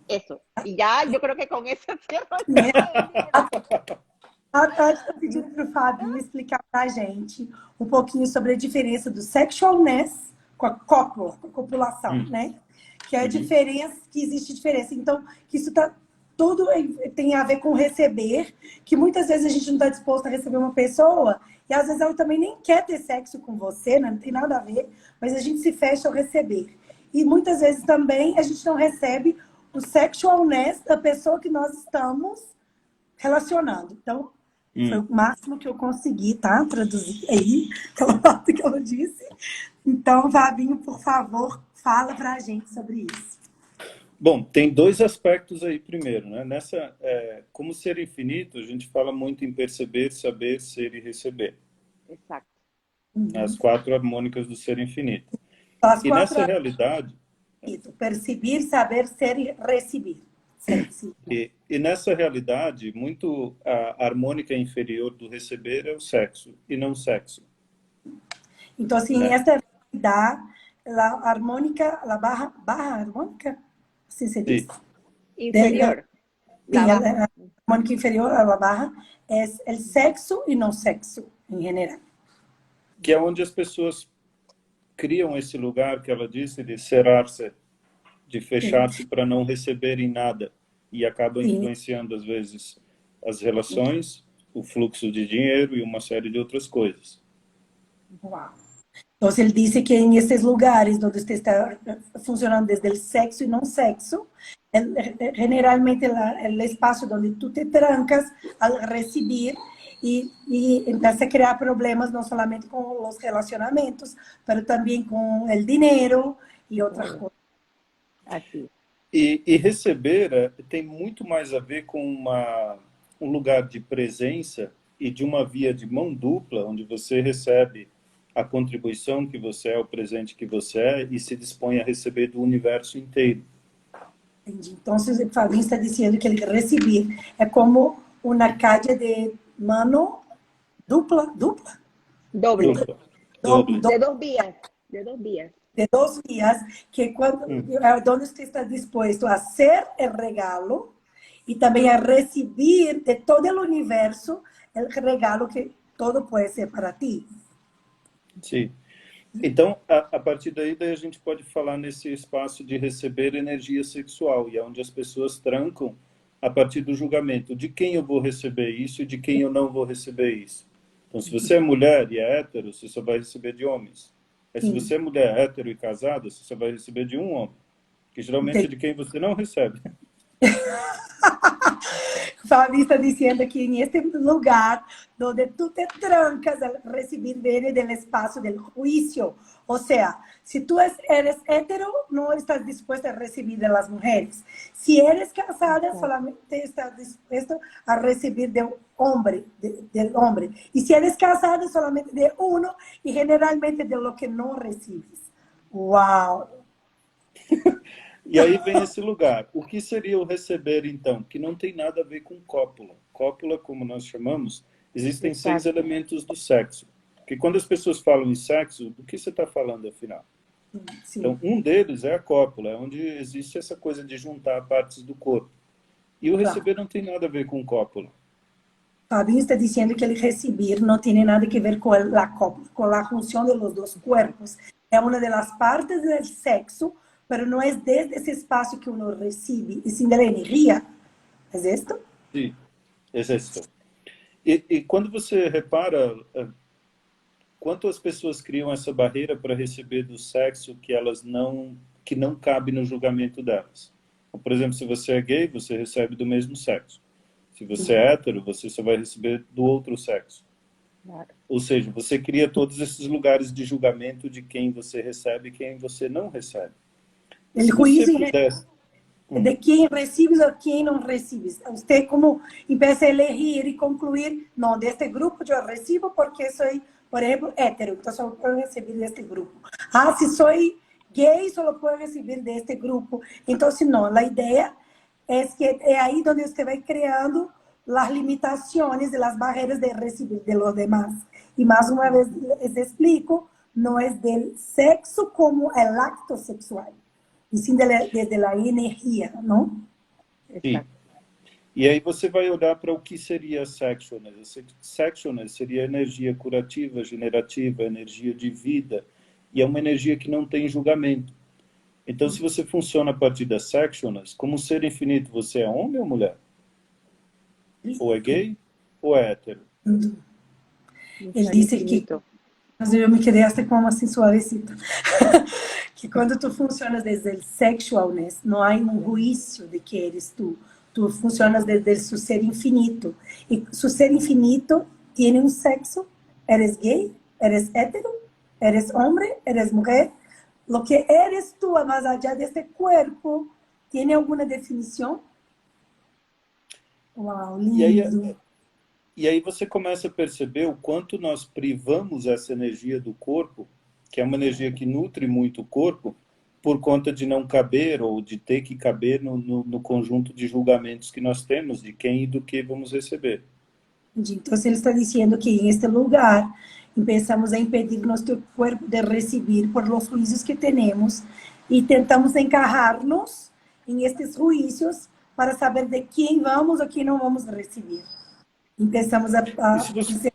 Eso. Y ya, yo creo que con eso cierro el tema. Estou pedindo para o Fabinho explicar para a gente um pouquinho sobre a diferença do sexualness com a cópula, com a copulação, né? Que é a diferença, que existe diferença. Então, que isso tá tudo tem a ver com receber, que muitas vezes a gente não está disposto a receber uma pessoa e às vezes ela também nem quer ter sexo com você, né? Não tem nada a ver, mas a gente se fecha ao receber. E muitas vezes também a gente não recebe o sexualness da pessoa que nós estamos relacionando. Então, foi o máximo que eu consegui, tá? Traduzir aí, aquela parte que ela disse. Então, Fabinho, por favor, fala pra gente sobre isso. Bom, tem dois aspectos aí primeiro, né? Como ser infinito, a gente fala muito em perceber, saber, ser e receber. Exato. As 4 harmônicas do ser infinito. As e 4 nessa realidade... Perceber, saber, ser e receber. E nessa realidade, muito a harmônica inferior do receber é o sexo, e não o sexo. Então, assim, esta realidade, a harmônica, a barra harmônica, assim se diz? Inferior. A harmônica inferior, a barra, é o sexo e não sexo, em geral. Que é onde as pessoas criam esse lugar que ela disse de cerrar-se, de fechar-se para não receberem nada e acaba influenciando às vezes as relações, o fluxo de dinheiro e uma série de outras coisas. Uau. Então, ele disse que em esses lugares onde você está funcionando desde o sexo e não sexo, generalmente o espaço onde tu te trancas ao receber e empieza a criar problemas não somente com os relacionamentos, mas também com o dinheiro e outras coisas. Assim. E receber tem muito mais a ver com um lugar de presença e de uma via de mão dupla, onde você recebe a contribuição que você é, o presente que você é, e se dispõe a receber do universo inteiro. Entendi. Então, o Fabinho está dizendo que ele receber é como uma cadeia de mano dupla? Doble. Doble. De 2 vías. De 2 vías. De 2 vías, que quando onde você está disposto a ser o regalo e também a receber de todo o universo o regalo que todo pode ser para ti. Sim. Então, a partir daí a gente pode falar nesse espaço de receber energia sexual, e é onde as pessoas trancam a partir do julgamento de quem eu vou receber isso e de quem eu não vou receber isso. Então, se você é mulher e é hétero, você só vai receber de homens. Mas se Sim, você é mulher hétero e casada, você só vai receber de um homem, que geralmente é entendi. de quem você não recebe. Fabi está diciendo que en este lugar donde tú te trancas al recibir viene del espacio del juicio. O sea, si tú eres hetero, no estás dispuesto a recibir de las mujeres. Si eres casada, Exacto. solamente estás dispuesto a recibir de un hombre, del hombre. Y si eres casada, solamente de uno y generalmente de lo que no recibes. ¡Wow! E aí vem esse lugar. O que seria o receber, então? Que não tem nada a ver com cópula. Cópula, como nós chamamos, existem 6 Exacto. elementos do sexo. Porque quando as pessoas falam em sexo, do que você está falando, afinal? Então, Sí, um deles é a cópula, é onde existe essa coisa de juntar partes do corpo. E o claro. receber não tem nada a ver com cópula. Fabinho está diciendo que el recibir no tiene nada que ver con la función de los dos cuerpos. Es una de las partes del sexo, pero no es desde ese espacio que uno recibe, y sin de la energía. ¿Es esto? Sim, exato. E quando você repara quanto as pessoas criam essa barreira para receber do sexo que não cabe no julgamento delas. Então, por exemplo, se você é gay, você recebe do mesmo sexo. Se você é hétero, você só vai receber do outro sexo. Claro. Ou seja, você cria todos esses lugares de julgamento de quem você recebe e quem você não recebe. E El se você juicio pudesse... de quién recibes o quién no recibes. Usted como empieza a elegir y concluir, no, de este grupo yo recibo porque soy, por ejemplo, hetero, entonces solo puedo recibir de este grupo. Ah, si soy gay, solo puedo recibir de este grupo. Entonces, no, la idea es que es ahí donde usted va creando las limitaciones y las barreras de recibir de los demás. Y más una vez les explico, no es del sexo como el acto sexual, e sim desde a energia, não? Sim. Exacto. E aí você vai olhar para o que seria sexualness. Sexualness seria energia curativa, generativa, energia de vida. E é uma energia que não tem julgamento. Então, se você funciona a partir da sexualness, como um ser infinito, você é homem ou mulher? Ou é gay ou é hétero? Un Ele ser disse que, infinito. mas eu me quedei assim como assim suavecito, que quando tu funcionas desde o sexualness, não há um juízo de que eres tu. Tu funcionas desde o ser infinito. E su ser infinito tem um sexo. Eres gay, eres hétero, eres hombre, eres mujer. Lo que eres tú, más allá de este cuerpo, ¿tiene alguna definición? Wow, E aí, lindo. e aí você começa a perceber o quanto nós privamos essa energia do corpo, que é uma energia que nutre muito o corpo, por conta de não caber ou de ter que caber no conjunto de julgamentos que nós temos de quem e do que vamos receber. Entonces él está diciendo que en este lugar empezamos a impedir nuestro cuerpo de recibir por los juicios que tenemos y tentamos encajarnos en estos juicios para saber de quién vamos o quién no vamos a recibir. Empezamos E se você,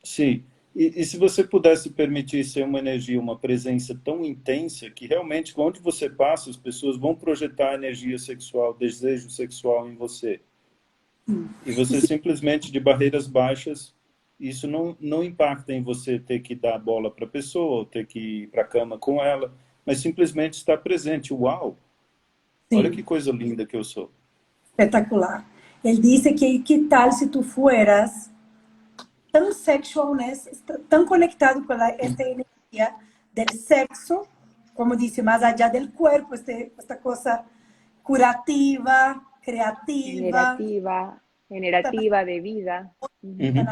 sim, e se você pudesse permitir ser uma energia, uma presença tão intensa que realmente, onde você passa, as pessoas vão projetar energia sexual, desejo sexual em você. E você simplesmente, de barreiras baixas, isso não impacta em você ter que dar a bola para a pessoa, ou ter que ir para a cama com ela, mas simplesmente estar presente. Uau! Olha que sí, coisa linda que eu sou. espectacular. Él dice que qué tal si tú fueras tan sexualness, tan conectado con esta energía del sexo, como dice, más allá del cuerpo, esta cosa curativa, creativa, Generativa, esta generativa de vida. Ujú. Uhum.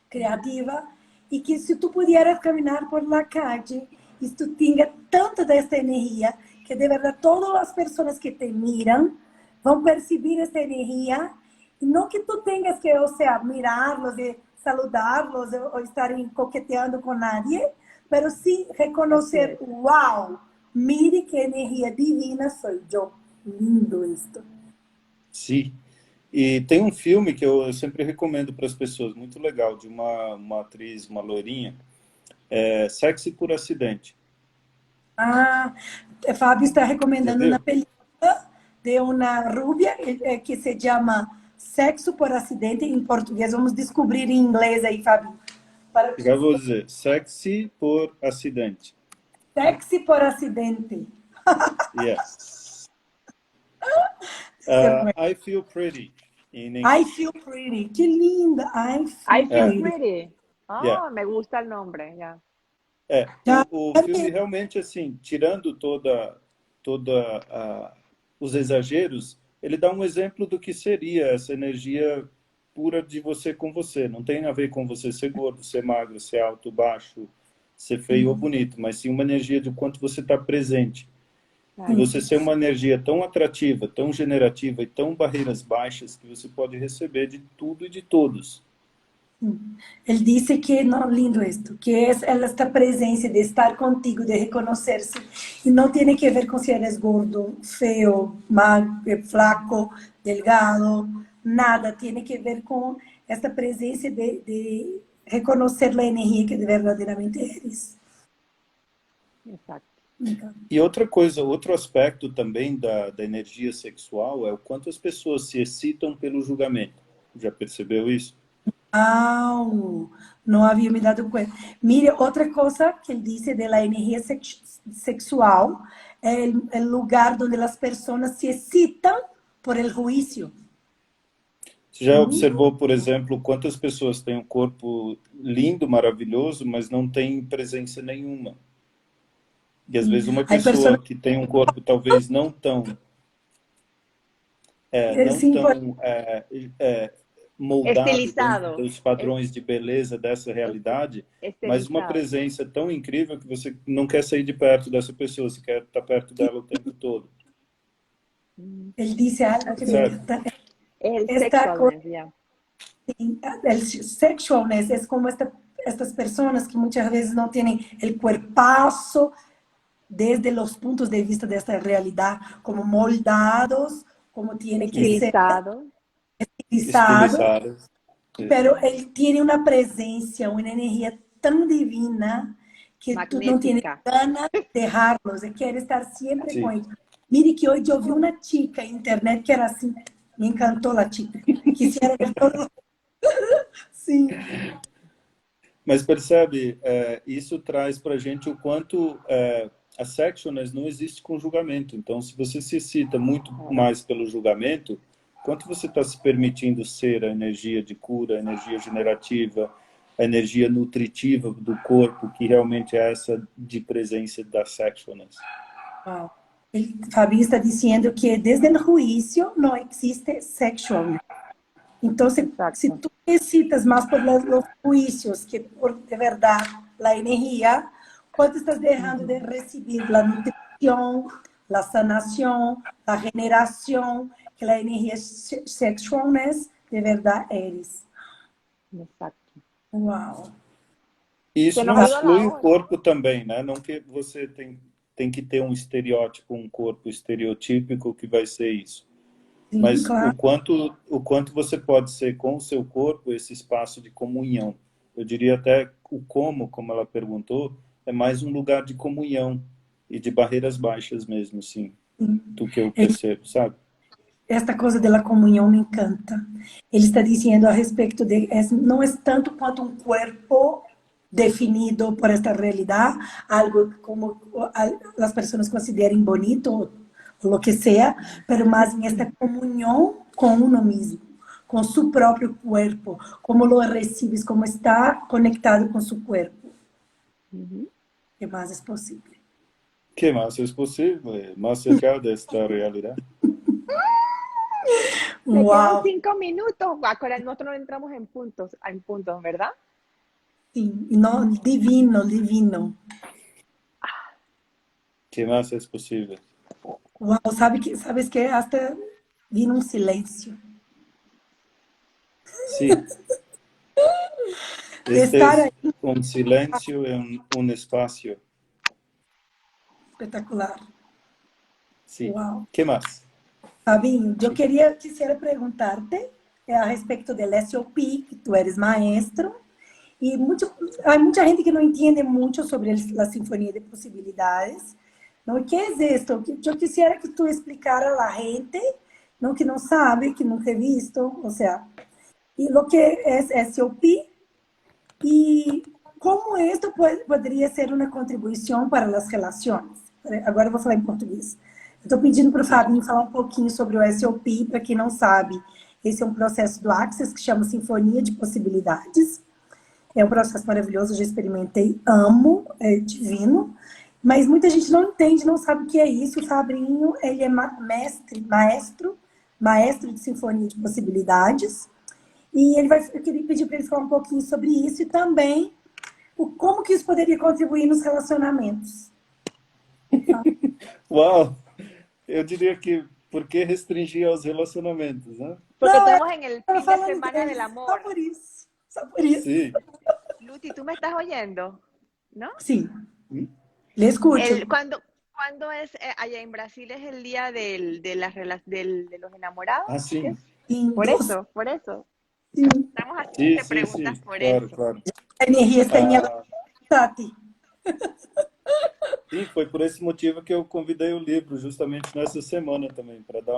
creativa, y que si tú pudieras caminar por la calle y tú tengas tanto de esta energía, que de verdad todas las personas que te miran van a percibir esta energía, y no que tú tengas que, o sea, mirarlos y saludarlos o estar coqueteando con nadie, pero sí Así reconocer, es. wow, mire qué energía divina soy yo. Lindo esto. Sim. E tem um filme que eu sempre recomendo para as pessoas, muito legal, de uma atriz, uma loirinha, Sexy por Acidente. Ah, Fábio está Já recomendando una viu? película de una rubia que se llama Sexo por Acidente em português. Vamos descobrir em inglês aí, Fábio. Para Já vou dizer, Sexy por Acidente. Sexy por Acidente. Yes. Ser I Feel Pretty, em I inglês. Feel Pretty. Que linda. I I Feel feel É, Pretty. pretty. yeah. Ah, me gusta el nombre, ya. Já O é filme mesmo. realmente, assim, tirando os exageros, ele dá um exemplo do que seria essa energia pura de você com você. Não tem a ver com você ser gordo, ser magro, ser alto, baixo, ser feio ou bonito, mas sim uma energia de quanto você está presente. E Claro. você ser uma energia tão atrativa, tão generativa e tão barreiras baixas que você pode receber de tudo e de todos. Él dice que, no, lindo esto, que es esta presencia de estar contigo, de reconocerse, y no tiene que ver con si eres gordo, feo, flaco, delgado, nada, tiene que ver con esta presencia de reconocer la energía que verdaderamente eres. Exacto. Me encanta. E outra coisa, outro aspecto também da energia sexual é o quanto as pessoas se excitam pelo julgamento. Já percebeu isso? Wow, no había me dado cuenta. Mire, otra cosa que él dice de la energía sexual es el lugar donde las personas se excitan por el juicio. Você já observou, por exemplo, quantas pessoas têm um corpo lindo, maravilhoso, mas não têm presença nenhuma? E às vezes uma Hay personas pessoa que tem um corpo talvez não sí, tão moldado dentro Estilizado. dos padrões de beleza dessa realidade, mas uma Estilizado. presença tão incrível que você não quer sair de perto dessa pessoa, você quer estar perto dela o tempo todo. él dice algo que me Percebe? encanta. Es el Esta cosa, sexualness, ya. el sexualness es como estas personas que muchas veces no tienen el cuerpazo desde los puntos de vista de esta realidad, como moldados, como tiene que ser Estilizado. estilizado, Estilizadas. pero él tiene una presencia, una energía tan divina que tú no tienes Magnética. ganas de dejarlos, de querer estar siempre con Sim. ellos. Mire que hoy yo vi una chica en internet que era así, me encantó la chica, quisiera ver todo. Sí, Mas percebe, isso traz para a gente o quanto a sexualness não existe com julgamento. Então, se você se excita muito mais pelo julgamento, quanto você está se permitindo ser a energia de cura, a energia generativa, a energia nutritiva do corpo, que realmente é essa de presença da sexualness. wow. Fabi está diciendo que desde el juicio no existe sexualness. Entonces, si Exacto. tú necesitas más por los juicios que por de verdad la energía, ¿cuánto estás dejando de recibir la nutrición, la sanación, la generación, que la energía sexualness de verdad eres? Exacto. Wow. E isso Se nos não ha ido la exclui o hora. corpo também, né? Não que você tem que ter um estereótipo, um corpo estereotípico que vai ser isso. Sim, Mas claro. o quanto você pode ser com o seu corpo esse espaço de comunhão. Eu diria até o como ela perguntou, é mais um lugar de comunhão e de barreiras baixas mesmo, assim, do que eu percebo, sabe? Esta coisa da comunhão me encanta. Ele está dizendo a respeito de, não é tanto quanto um corpo definido por esta realidade, algo como as pessoas considerem bonito, ou o que seja, mas mais em esta comunhão com uno mesmo, com seu próprio corpo, como lo recibes, como está conectado com seu corpo. Que mais é possível? Que más es posible, más cerca de esta realidad. Me quedan Uau! 5 minutos. Ahora nosotros no entramos en puntos, ¿verdad? Sim, e não, divino, divino. Que más es posible. Uau, sabes que hasta vino um silêncio. Sí, este Estar es aí, un silencio en un espacio. espetacular. Sí. Uau. ¿Qué más? Fabinho, eu quisiera preguntarte a respeito del SOP, que tu eres maestro, e há muita gente que não entende muito sobre a Sinfonia de Possibilidades. Não, que é isto? Eu quisiera que tu explicara a gente, não, que não sabe, que nunca ha visto, ou seja, e o que é SOP e como isto poderia ser uma contribuição para as relações. Agora eu vou falar em português. Estou pedindo para o Fabinho falar um pouquinho sobre o SOP, para quem não sabe. Esse é um processo do Access que chama Sinfonia de Possibilidades. É um processo maravilhoso, já experimentei, amo, é divino. Mas muita gente não entende, não sabe o que é isso. O Fabinho, ele é maestro de Sinfonia de Possibilidades. E eu queria pedir para ele falar um pouquinho sobre isso e também como que isso poderia contribuir nos relacionamentos. Uau! Eu diria que por que restringir aos relacionamentos, né? Porque No, estamos en el fin de falando semana deles, del amor. só por isso. Só por isso. Sim. Luti, ¿tú me estás oyendo? ¿No? Sim. Le escucho. ¿Cuándo es, allá en Brasil es el día de los enamorados? Ah, sim. Por eso. Sim. Estamos haciendo Sim, preguntas sim. por Claro, eso. claro. A energia está em ela, Tati. Sim, foi por esse motivo que eu convidei o livro, justamente nessa semana também, para dar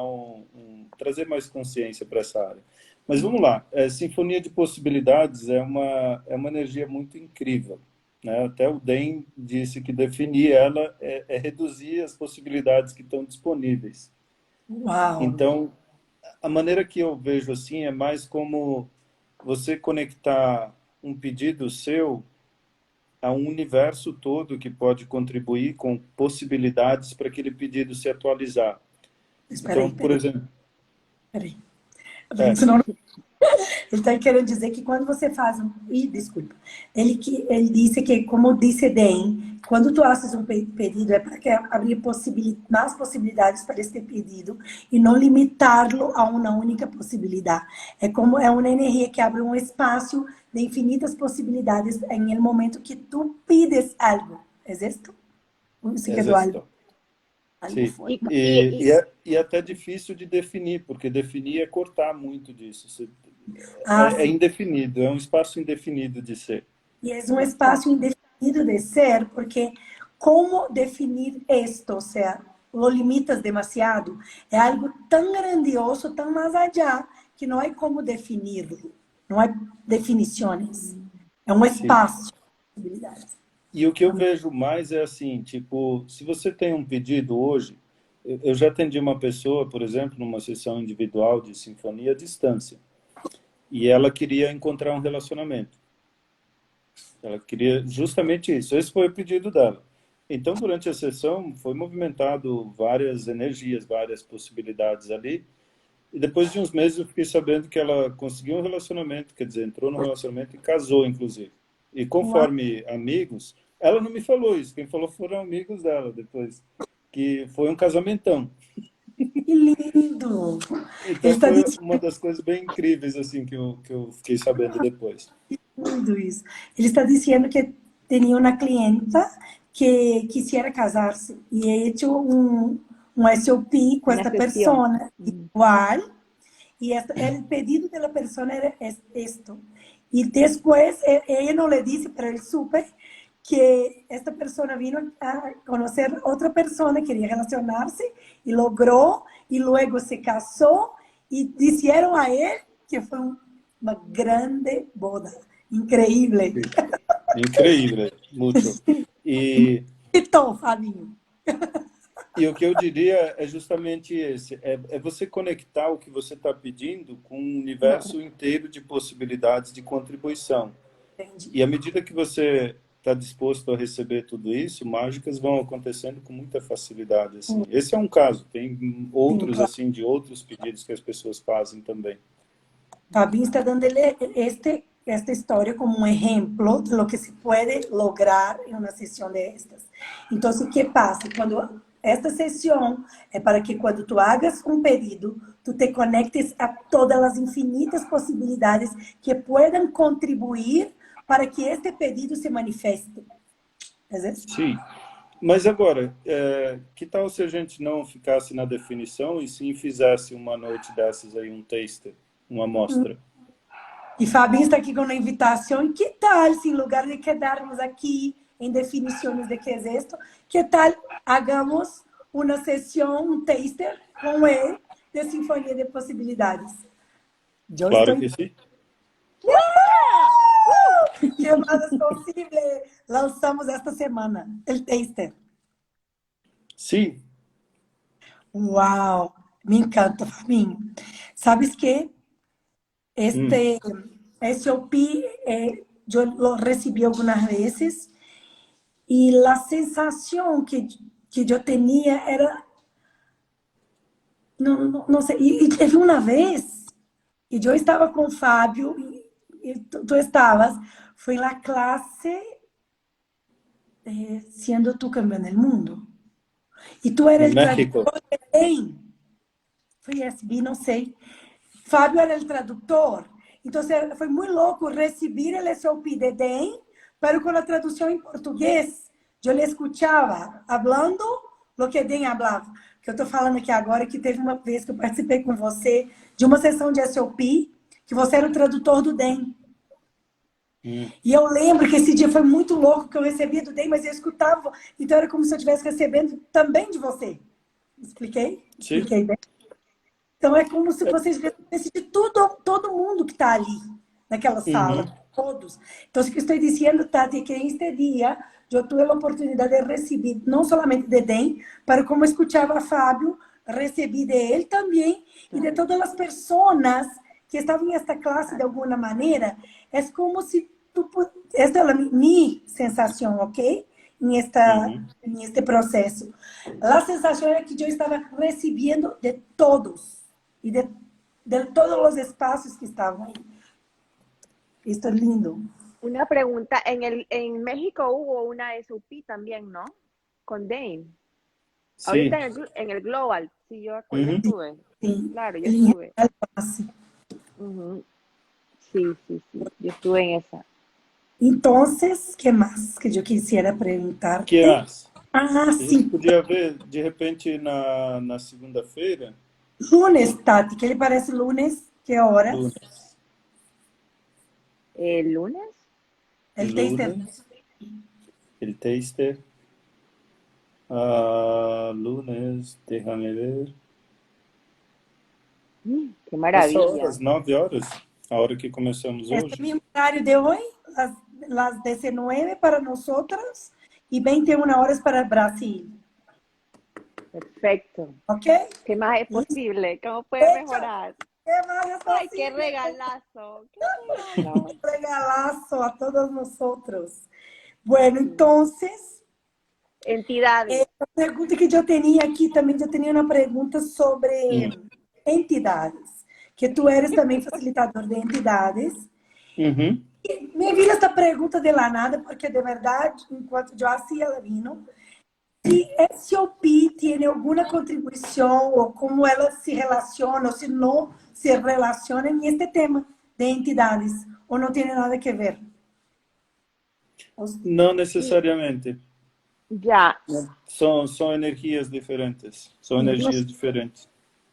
trazer mais consciência para essa área. Mas vamos lá, Sinfonia de Possibilidades é uma energia muito incrível, né? Até o Dan disse que definir ela é reduzir as possibilidades que estão disponíveis. Uau! Então, a maneira que eu vejo assim é mais como você conectar um pedido seu a um universo todo que pode contribuir com possibilidades para aquele pedido se atualizar. Espera Então, por exemplo... Peraí. Senão... Ele está querendo dizer que quando você faz desculpa. Ele disse que, como disse Den, quando tu haces um pedido é para que abrir mais possibilidades para este pedido e não limitá-lo a uma única possibilidade. É uma energia que abre um espaço de infinitas possibilidades em el momento que tu pides algo. ¿É isto? Isso que é do algo. Sim. E é até difícil de definir, porque definir é cortar muito disso. É indefinido, é um espaço indefinido de ser. E é um espaço indefinido de ser, porque como definir isto? Ou seja, lo limitas demasiado. É algo tão grandioso, tão mais allá, que não há como definir-lo. Não há definições. É um espaço de possibilidades. E o que eu vejo mais é assim, tipo, se você tem um pedido hoje, eu já atendi uma pessoa, por exemplo, numa sessão individual de sinfonia à distância, e ela queria encontrar um relacionamento. Ela queria justamente isso. Esse foi o pedido dela. Então, durante a sessão, foi movimentado várias energias, várias possibilidades ali, e depois de uns meses eu fiquei sabendo que ela conseguiu um relacionamento, quer dizer, entrou no relacionamento e casou, inclusive. E conforme amigos, ela não me falou isso, quem falou foram amigos dela depois, que foi um casamentão. Que lindo! Então foi uma das coisas bem incríveis assim que eu fiquei sabendo depois. Que lindo isso! Ele está dizendo que tinha uma clienta que quisiera casar-se e he hecho um SOP com esta pessoa igual e o pedido da pessoa era isto. E depois, ela não lhe disse, mas ele supe que esta pessoa vino a conhecer outra pessoa, queria relacionar-se, e logrou, e logo se casou, e disseram a ele que foi uma grande boda. Incrível. Incrível, muito. E Fabinho. E o que eu diria é justamente esse, é você conectar o que você está pedindo com um universo inteiro de possibilidades de contribuição. Entendi. E à medida que você está disposto a receber tudo isso, mágicas vão acontecendo com muita facilidade. Assim. Esse é um caso, tem outros claro. assim de outros pedidos que as pessoas fazem também. Fabinho está dando esta história como um exemplo de lo que se pode lograr em uma sessão destas. Então, o que passa? Esta sessão é para que quando tu hagas um pedido, tu te conectes a todas as infinitas possibilidades que puedan contribuir para que este pedido se manifeste. Sim. Mas agora, que tal se a gente não ficasse na definição e sim fizesse uma noite dessas aí, um taster, uma amostra? E Fabinho está aqui com uma invitação. E que tal, se em lugar de quedarmos aqui em definições de que é esto, que tal hagamos uma sessão, um taster com ele de Sinfonia de Possibilidades? Eu Claro estou... que sim. Que mais é possível? Lançamos esta semana o taster. Sim. Uau! Me encanta, Fabinho. Sabes que Hum. este SOP eu lo recebi algumas vezes e a sensação que eu tinha era, não sei, e teve uma vez, e eu estava com o Fábio, e tu estavas, foi na classe Sendo Tu Campeão do Mundo. E tu eras Em o México. tradutor também. Foi SB, não sei. Fábio era o tradutor. Então, foi muito louco receber o SOP de DEM, pero com a tradução em português. Eu lhe escutava, falando o que DEM falava. O que eu estou falando aqui agora é que teve uma vez que eu participei com você de uma sessão de SOP, que você era o tradutor do DEM. Hum. E eu lembro que esse dia foi muito louco, que eu recebia do DEM, mas eu escutava. Então, era como se eu estivesse recebendo também de você. Expliquei? Sim. Expliquei bem? Então, é como se vocês recebessem de todo mundo que está ali, naquela sala, Uhum. todos. Então, o que estou dizendo, Tati, é que este dia eu tive a oportunidade de receber, não somente de DEM, para como escutava Fábio, recebi de ele também, e de todas as pessoas que estavam nesta classe de alguma maneira. É como se esta é a minha sensação, ok? Uhum. Neste processo. A sensação é que eu estava recebendo de todos e de todos os espaços que estavam aí. Isto é lindo. Una pregunta, en México hubo una SUP también, ¿no? Con Dane. Sim. Ahorita en el Global, sí, yo Uhum. estuve. Sim, Claro, yo em estuve. real classe. Ujú. Sí, sí, sí, yo estuve en esa. Então, que mais que eu quisiera Que perguntar-te? mais? Ah, A gente sim. podia ver, de repente, na segunda-feira, Lunes, Tati, que ele parece lunes? Que horas? lunes. ¿El lunes? Ele tem Lunes, el taster. Lunes, déjame ver. Qué Essa maravilla. hora, 9 horas, a hora que começamos este hoje. mismo horario de hoy, las 19 para nosotros y 21 horas para Brasil. Perfecto. ¿Ok? ¿Qué más es Listo. posible? ¿Cómo puede Hecho. mejorar? ¿Qué más es Ay, qué posible? regalazo, qué regalo. Un regalazo a todos nosotros. Bueno, Sí. entonces, Entidades. a pergunta que eu tinha aqui também, eu tinha uma pergunta sobre Hum. entidades, que tu eres também facilitador de entidades. Uhum. Me vira esta pergunta de la nada, porque de verdade, enquanto eu hacía ela vino, se SOP tem alguma contribuição ou como ela se relaciona ou se não se relaciona neste tema de entidades, ou não tem nada a ver. Não necessariamente. Ya, São energias diferentes. São energias Nos- diferentes.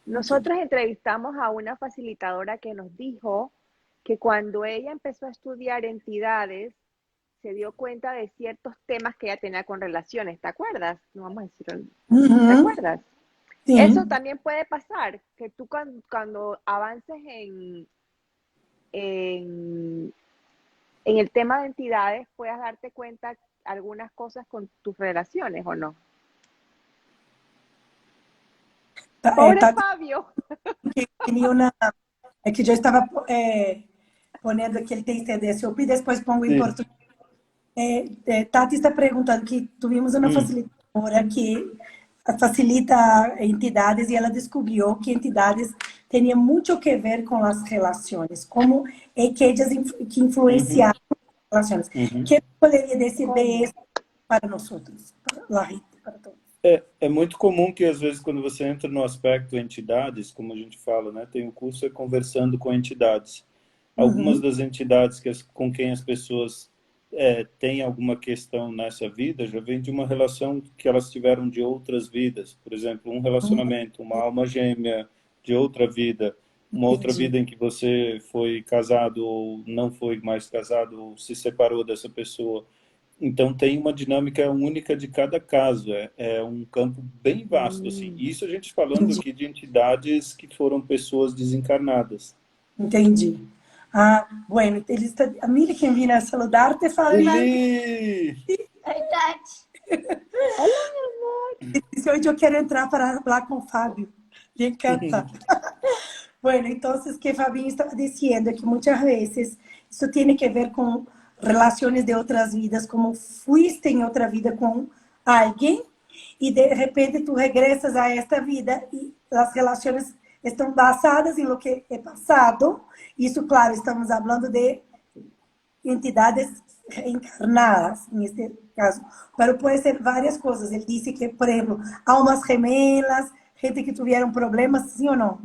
nosotros entrevistamos a una facilitadora que nos dijo que cuando ella empezó a estudiar entidades, se dio cuenta de ciertos temas que ella tenía con relaciones. ¿Te acuerdas? No vamos a decir, ¿te Uhum, acuerdas? Eso sim. también puede pasar, que tú cuando avances en, en el tema de entidades puedas darte cuenta algunas cosas con tus relaciones, ¿o no? Pobre Tá, Fabio. tinha uma, é que eu estava ponendo aquele texto de SOP, depois pongo em Sim. português. Tati está perguntando que tuvimos uma Hum. facilitadora que facilita entidades e ela descobriu que entidades tinham muito que ver com as relações, como é que elas que Uhum. influenciaram as relações. Uhum. Que poderia dizer ¿Cómo? isso para nós outros, para a Rita, para todos. É muito comum que, às vezes, quando você entra no aspecto entidades, como a gente fala, né, tem o curso é conversando com entidades. Algumas Uhum. das entidades com quem as pessoas têm alguma questão nessa vida já vem de uma relação que elas tiveram de outras vidas. Por exemplo, um relacionamento, uma alma gêmea de outra vida, uma outra Entendi. vida em que você foi casado ou não foi mais casado ou se separou dessa pessoa. Então tem uma dinâmica única de cada caso, é um campo bem vasto assim. Isso a gente falando Entendi. aqui de entidades que foram pessoas desencarnadas. Entendi. Ah, bueno, ele está, a Mili que vem a saludar-te fala em algo. Lili! Verdade. Disse, hoje eu quero entrar para falar com o Fábio. Me encanta. Bueno, entonces, que Fabinho estaba diciendo que muchas veces eso tiene que ver con relaciones de otras vidas, como fuiste en otra vida con alguien y de repente tú regresas a esta vida y las relaciones están basadas en lo que he pasado. Isso, claro, estamos hablando de entidades reencarnadas, en este caso, pero puede ser varias cosas. Él dice que, por ejemplo, almas gemelas, gente que tuvieron problemas, ¿sí o no?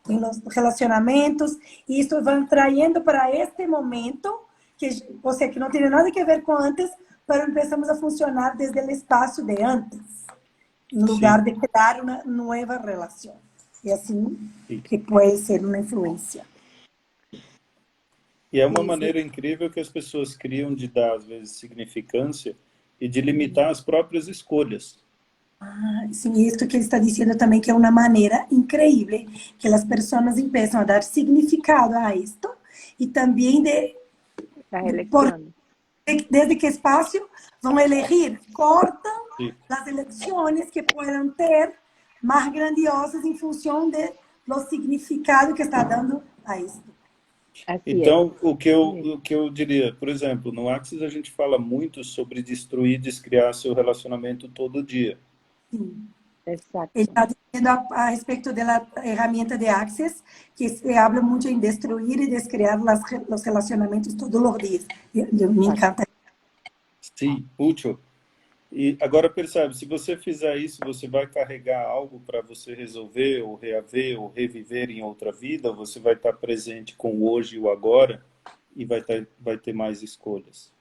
En los relacionamentos, y esto van trayendo para este momento, que, o sea, que no tiene nada que ver con antes, pero empezamos a funcionar desde el espacio de antes, en lugar de crear una nueva relación. Y así que puede ser una influencia. E é uma maneira incrível que as pessoas criam de dar, às vezes, significância e de limitar as próprias escolhas. Ah, sim, esto que ele está dizendo também que é uma maneira incrível que as pessoas começam a dar significado a isto e também Las elecciones. desde que espaço vão elegir, cortam Sim. as eleições que possam ter mais grandiosas em função do significado que está dando a isto. Así Então, o que eu diria, por exemplo, no Axis a gente fala muito sobre destruir, descriar seu relacionamento todo dia. Sim. es. Exacto. Ele está dizendo a respeito da ferramenta de Access, que se habla muito em destruir e descriar os relacionamentos todos os dias. Me encanta. Sim, útil. E agora percebe, se você fizer isso, você vai carregar algo para você resolver, ou reaver, ou reviver em outra vida, você vai estar presente com o hoje e o agora, e vai ter mais escolhas.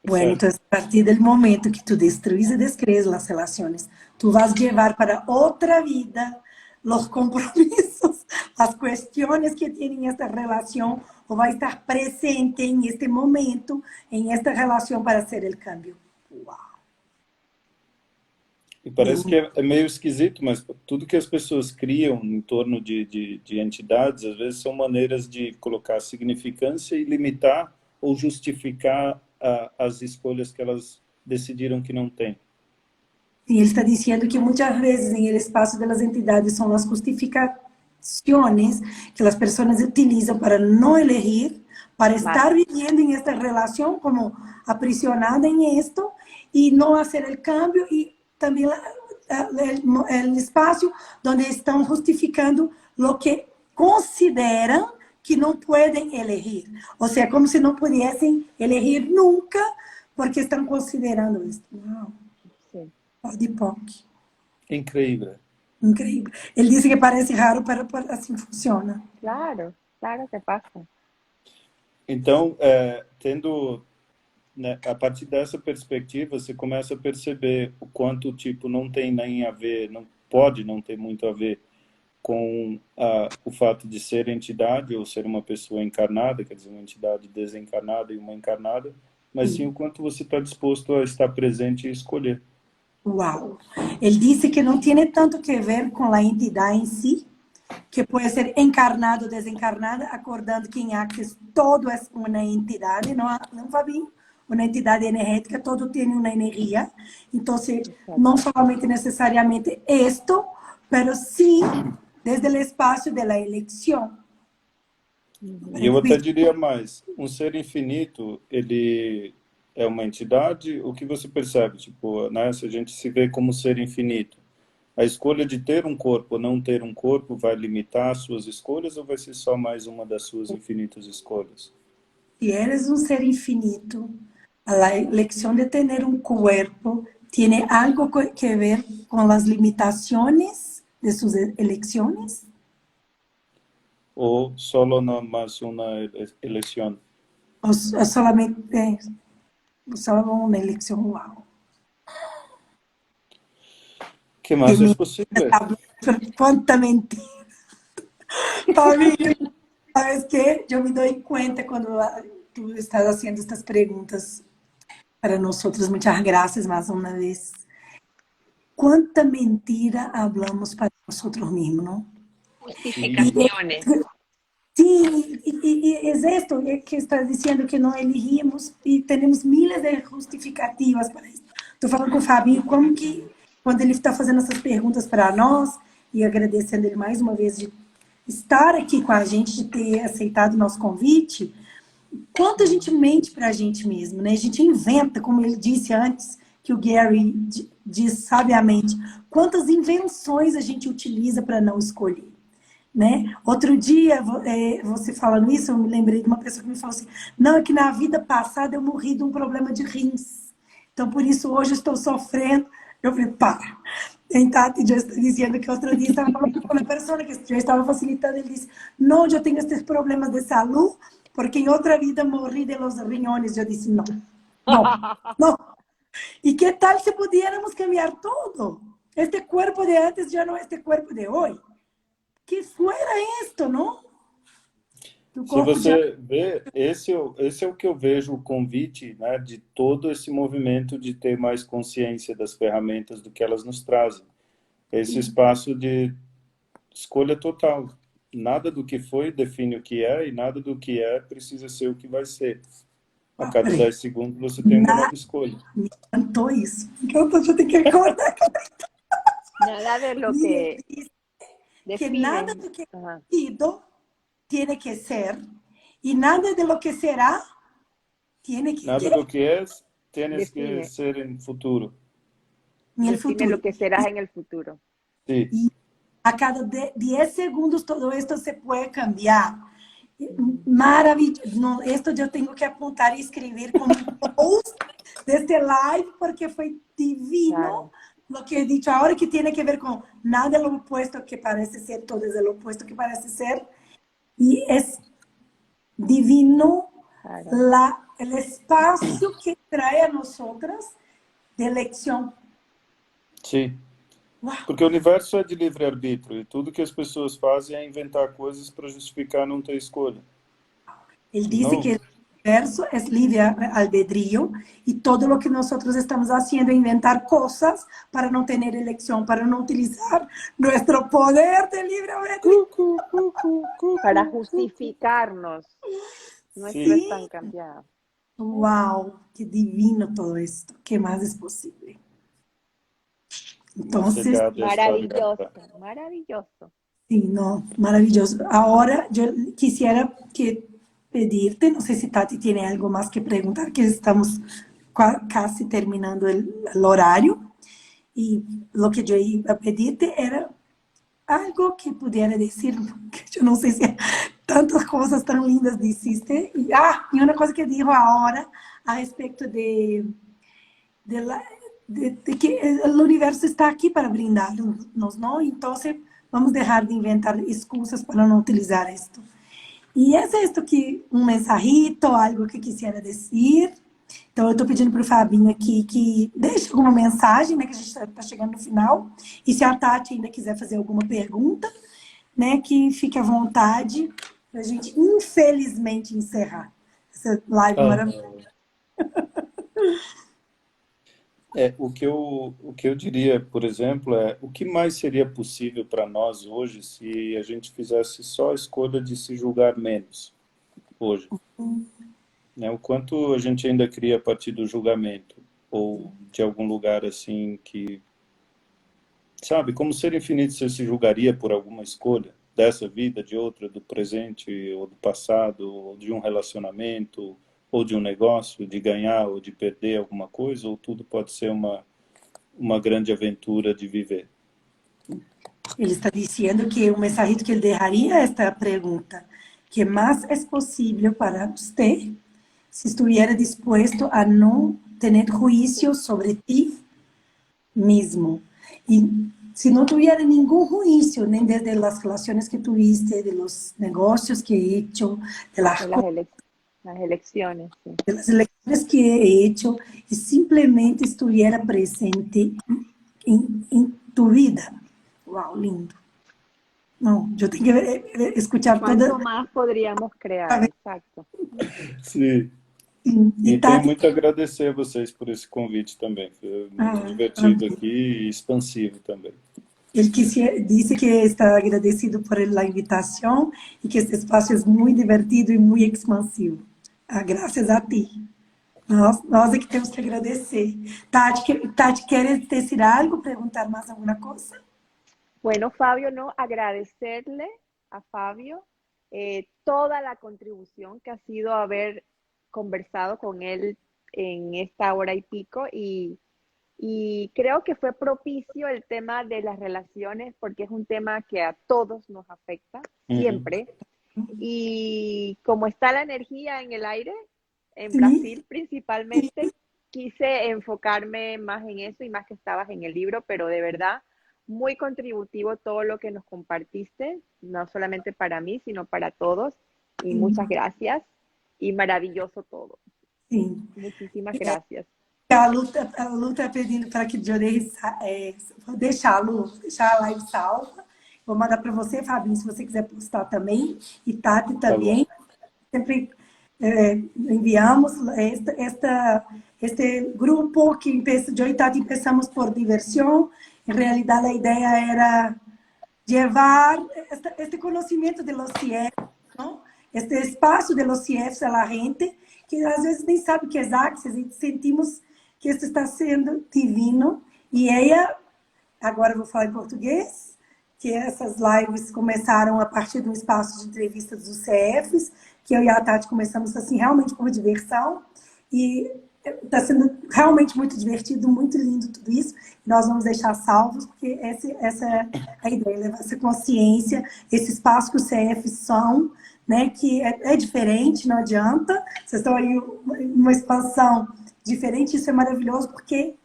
Bueno, entonces a partir del momento que tú destruyes y descrees las relaciones, tú vas a llevar para otra vida los compromisos, las cuestiones que tienen esta relación, o va a estar presente en este momento, en esta relación para hacer el cambio. Wow. E parece que é meio esquisito, mas tudo que as pessoas criam em torno de entidades, às vezes são maneiras de colocar significância e limitar ou justificar as escolhas que elas decidiram que não têm. E ele está dizendo que muitas vezes em el espaço das entidades são as justificações que as pessoas utilizam para não elegir, para estar viviendo en esta relación como aprisionada en esto y no hacer el cambio, y también el espacio donde están justificando lo que consideran que no pueden elegir. O sea, como si no pudiesen elegir nunca porque están considerando esto. Wow. Sí. Adipoc. Incrível. Incrível. Ele disse que parece raro, pero assim funciona. Claro, claro que pasa. Então, tendo, né, a partir dessa perspectiva, você começa a perceber o quanto tipo não tem nem a ver, não pode não ter muito a ver com o fato de ser entidade ou ser uma pessoa encarnada, quer dizer, uma entidade desencarnada e uma encarnada, mas sim o quanto você está disposto a estar presente e escolher. Uau! Ele disse que não tem tanto que ver com a entidade em si, que pode ser encarnado ou desencarnada, acordando que em Axis todo é uma entidade, não Fabinho? Uma entidade energética, todo tem uma energia. Então, não somente necessariamente isto, mas sim desde o espaço da eleição. E eu até diria mais, um ser infinito, ele é uma entidade, o que você percebe? Tipo, né, se a gente se vê como ser infinito, a escolha de ter um corpo ou não ter um corpo vai limitar as suas escolhas ou vai ser só mais uma das suas infinitas escolhas? Se eres um ser infinito, a elección de tener un cuerpo tiene algo que ver con las limitaciones de sus elecciones? ¿O solo no más una elección? ¿O solamente Só uma eleição uau. ¿Qué más Que es posible? Quanta mentira. Fabio, ¿sabes qué? Yo me doy cuenta cuando tú estás haciendo estas preguntas para nosotros. Muchas gracias más una vez. Cuánta mentira hablamos para nosotros mismos, ¿no? Justificaciones. Sí, y es esto que estás diciendo, que no elegimos y tenemos miles de justificativas para isso. Estou falando com o Fabinho como que, quando ele está fazendo essas perguntas para nós, e agradecendo ele mais uma vez de estar aqui com a gente, de ter aceitado o nosso convite, quanto a gente mente para a gente mesmo, né? A gente inventa, como ele disse antes, que o Gary diz sabiamente, quantas invenções a gente utiliza para não escolher. Né? Outro dia, você falando isso, eu me lembrei de uma pessoa que me falou assim, não, é que na vida passada eu morri de um problema de rins. Então, por isso, hoje eu estou sofrendo. Eu falei, para. Em Tati, eu estou dizendo que outro dia estava falando com uma pessoa que eu estava facilitando, ele disse, não, eu tenho esses problemas de saúde, porque em outra vida morri de los riñones. Eu disse, não, não, não. E que tal se pudiéramos cambiar todo? Este cuerpo de antes já não é este cuerpo de hoje. Que fuera isto, não? Se você vê, esse é o que eu vejo o convite, né, de todo esse movimento de ter mais consciência das ferramentas do que elas nos trazem. Esse espaço de escolha total. Nada do que foi define o que é e nada do que é precisa ser o que vai ser. A cada 10 segundos você tem uma nova escolha. Me encantou isso. Então eu tenho que acordar. Nada de lo que... Que nada do que é sido tiene que ser y nada de lo que será tiene que nada do que es tienes que ser en futuro. En el futuro. Lo que serás en el futuro. Sí. Y a cada 10 segundos todo esto se puede cambiar. Maravilloso. No, esto yo tengo que apuntar y escribir como post de este live porque fue divino. Claro. Lo que he dicho ahora, que tiene que ver con nada de lo opuesto que parece ser, todo es de lo opuesto que parece ser. Y es divino el espacio que trae a nosotras de elección. Sí. Wow. Porque o universo é de livre-arbítrio e tudo que as pessoas fazem é inventar coisas para justificar não ter escolha. Ele disse que o universo es libre albedrío y todo lo que nosotros estamos haciendo es inventar cosas para no tener elección, para no utilizar nuestro poder de libre albedrío. Para justificarnos. Nuestra están cambiadas. ¡Wow! ¡Qué divino todo esto! ¿Qué más es posible? Entonces, maravilloso, maravilloso. Sí, no, maravilloso. Ahora yo quisiera pedirte, no sé si Tati tiene algo más que preguntar, que estamos casi terminando el horario. Y lo que yo iba a pedirte era algo que pudiera decir, que yo no sé si tantas cosas tan lindas dijiste. Y una cosa que dijo ahora a respecto de que el universo está aquí para brindarnos, ¿no? Entonces, vamos a dejar de inventar excusas para no utilizar esto. E é esto que mensajito, algo que quisiera dizer. Então, eu estou pedindo para o Fabinho aqui que deixe alguma mensagem, né, que a gente está chegando no final. E se a Tati ainda quiser fazer alguma pergunta, né, que fique à vontade para a gente, infelizmente, encerrar essa live maravilhosa. O que eu diria, por exemplo, é o que mais seria possível para nós hoje se a gente fizesse só a escolha de se julgar menos hoje. Né? O quanto a gente ainda cria a partir do julgamento ou de algum lugar assim que... Sabe, como ser infinito você se julgaria por alguma escolha dessa vida, de outra, do presente ou do passado, ou de um relacionamento... ou de um negócio, de ganhar ou de perder alguma coisa, ou tudo pode ser uma grande aventura de viver? Ele está dizendo que o mensajito que ele deixaria esta pergunta, que mais é possível para você se estiver disposto a não ter juízo sobre ti mesmo. E se não tiver nenhum juízo, nem desde as relações que tuviste, de los negócios que he hecho, de las Las elecciones, sí. de las elecciones que he hecho y simplemente estuviera presente en tu vida. Wow, lindo. No, yo tengo que escuchar ¿Cuánto toda. más podríamos crear? Exacto. Sim. E E tenho Tati, muito a agradecer a vocês por esse convite também. Foi muito divertido aqui e expansivo também. ele disse que está agradecido por la invitação e que este espaço é muito divertido e muito expansivo. Graças a ti. Nós é que temos que agradecer. Tati, queres dizer algo? Perguntar mais alguma coisa? Bueno, Fabio, no, agradecerle a Fabio toda la contribución que ha sido haber conversado con él en esta hora y pico y creo que fue propicio el tema de las relaciones porque es un tema que a todos nos afecta siempre y como está la energía en el aire, en Brasil principalmente, quise enfocarme más en eso y más que estabas en el libro, pero de verdad muy contributivo todo lo que nos compartiste, no solamente para mí, sino para todos. Y muchas gracias. Y maravilloso todo. Sí. Muchísimas gracias. A Lu está pedindo para que Jorei vou deixar, Lu, deixar a live salva. Vou mandar para você, Fabinho, se você quiser postar também. E Tati também. Sempre enviamos este grupo que yo y Tati empezamos por diversión. En realidad la idea era llevar este conocimiento de los CIEFs, ¿no? Este espacio de los CIEFs a la gente que às vezes nem sabe o que é Access e sentimos que isso está sendo divino. E ela, agora eu vou falar em português, que essas lives começaram a partir de um espaço de entrevistas dos CFs, que eu e a Tati começamos assim realmente por diversão e está sendo realmente muito divertido, muito lindo tudo isso. Nós vamos deixar salvos, porque essa é a ideia, levar essa consciência, esse espaço que os CFs são, né, que é diferente, não adianta. Vocês estão aí numa expansão diferente, isso é maravilhoso, porque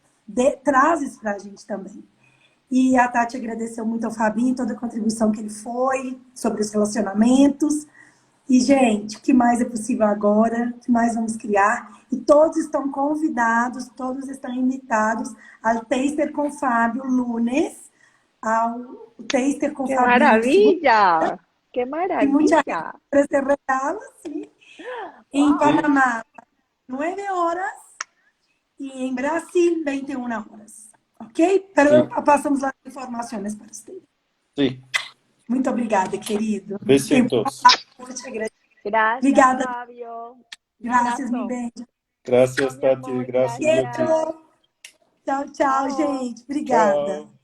traz isso para a gente também. E a Tati agradeceu muito ao Fabinho, toda a contribuição que ele foi, sobre os relacionamentos. E, gente, o que mais é possível agora? O que mais vamos criar? E todos estão convidados, todos estão invitados ao Taster com Fábio Lunes, ao Taster com Fábio. ¡Qué maravilla! ¡Qué maravilla! E muita para esse regalo, sim. Em Panamá, 9 horas. E em Brasil, 21 horas. Ok? Pero passamos lá as informações para vocês. Sim. Muito obrigada, querido. Besitos. Gracias, Obrigada. Fabio. Graças, mi bem. Graças, Tati. Graças, Tchau, tchau, gente. Obrigada. Tchau.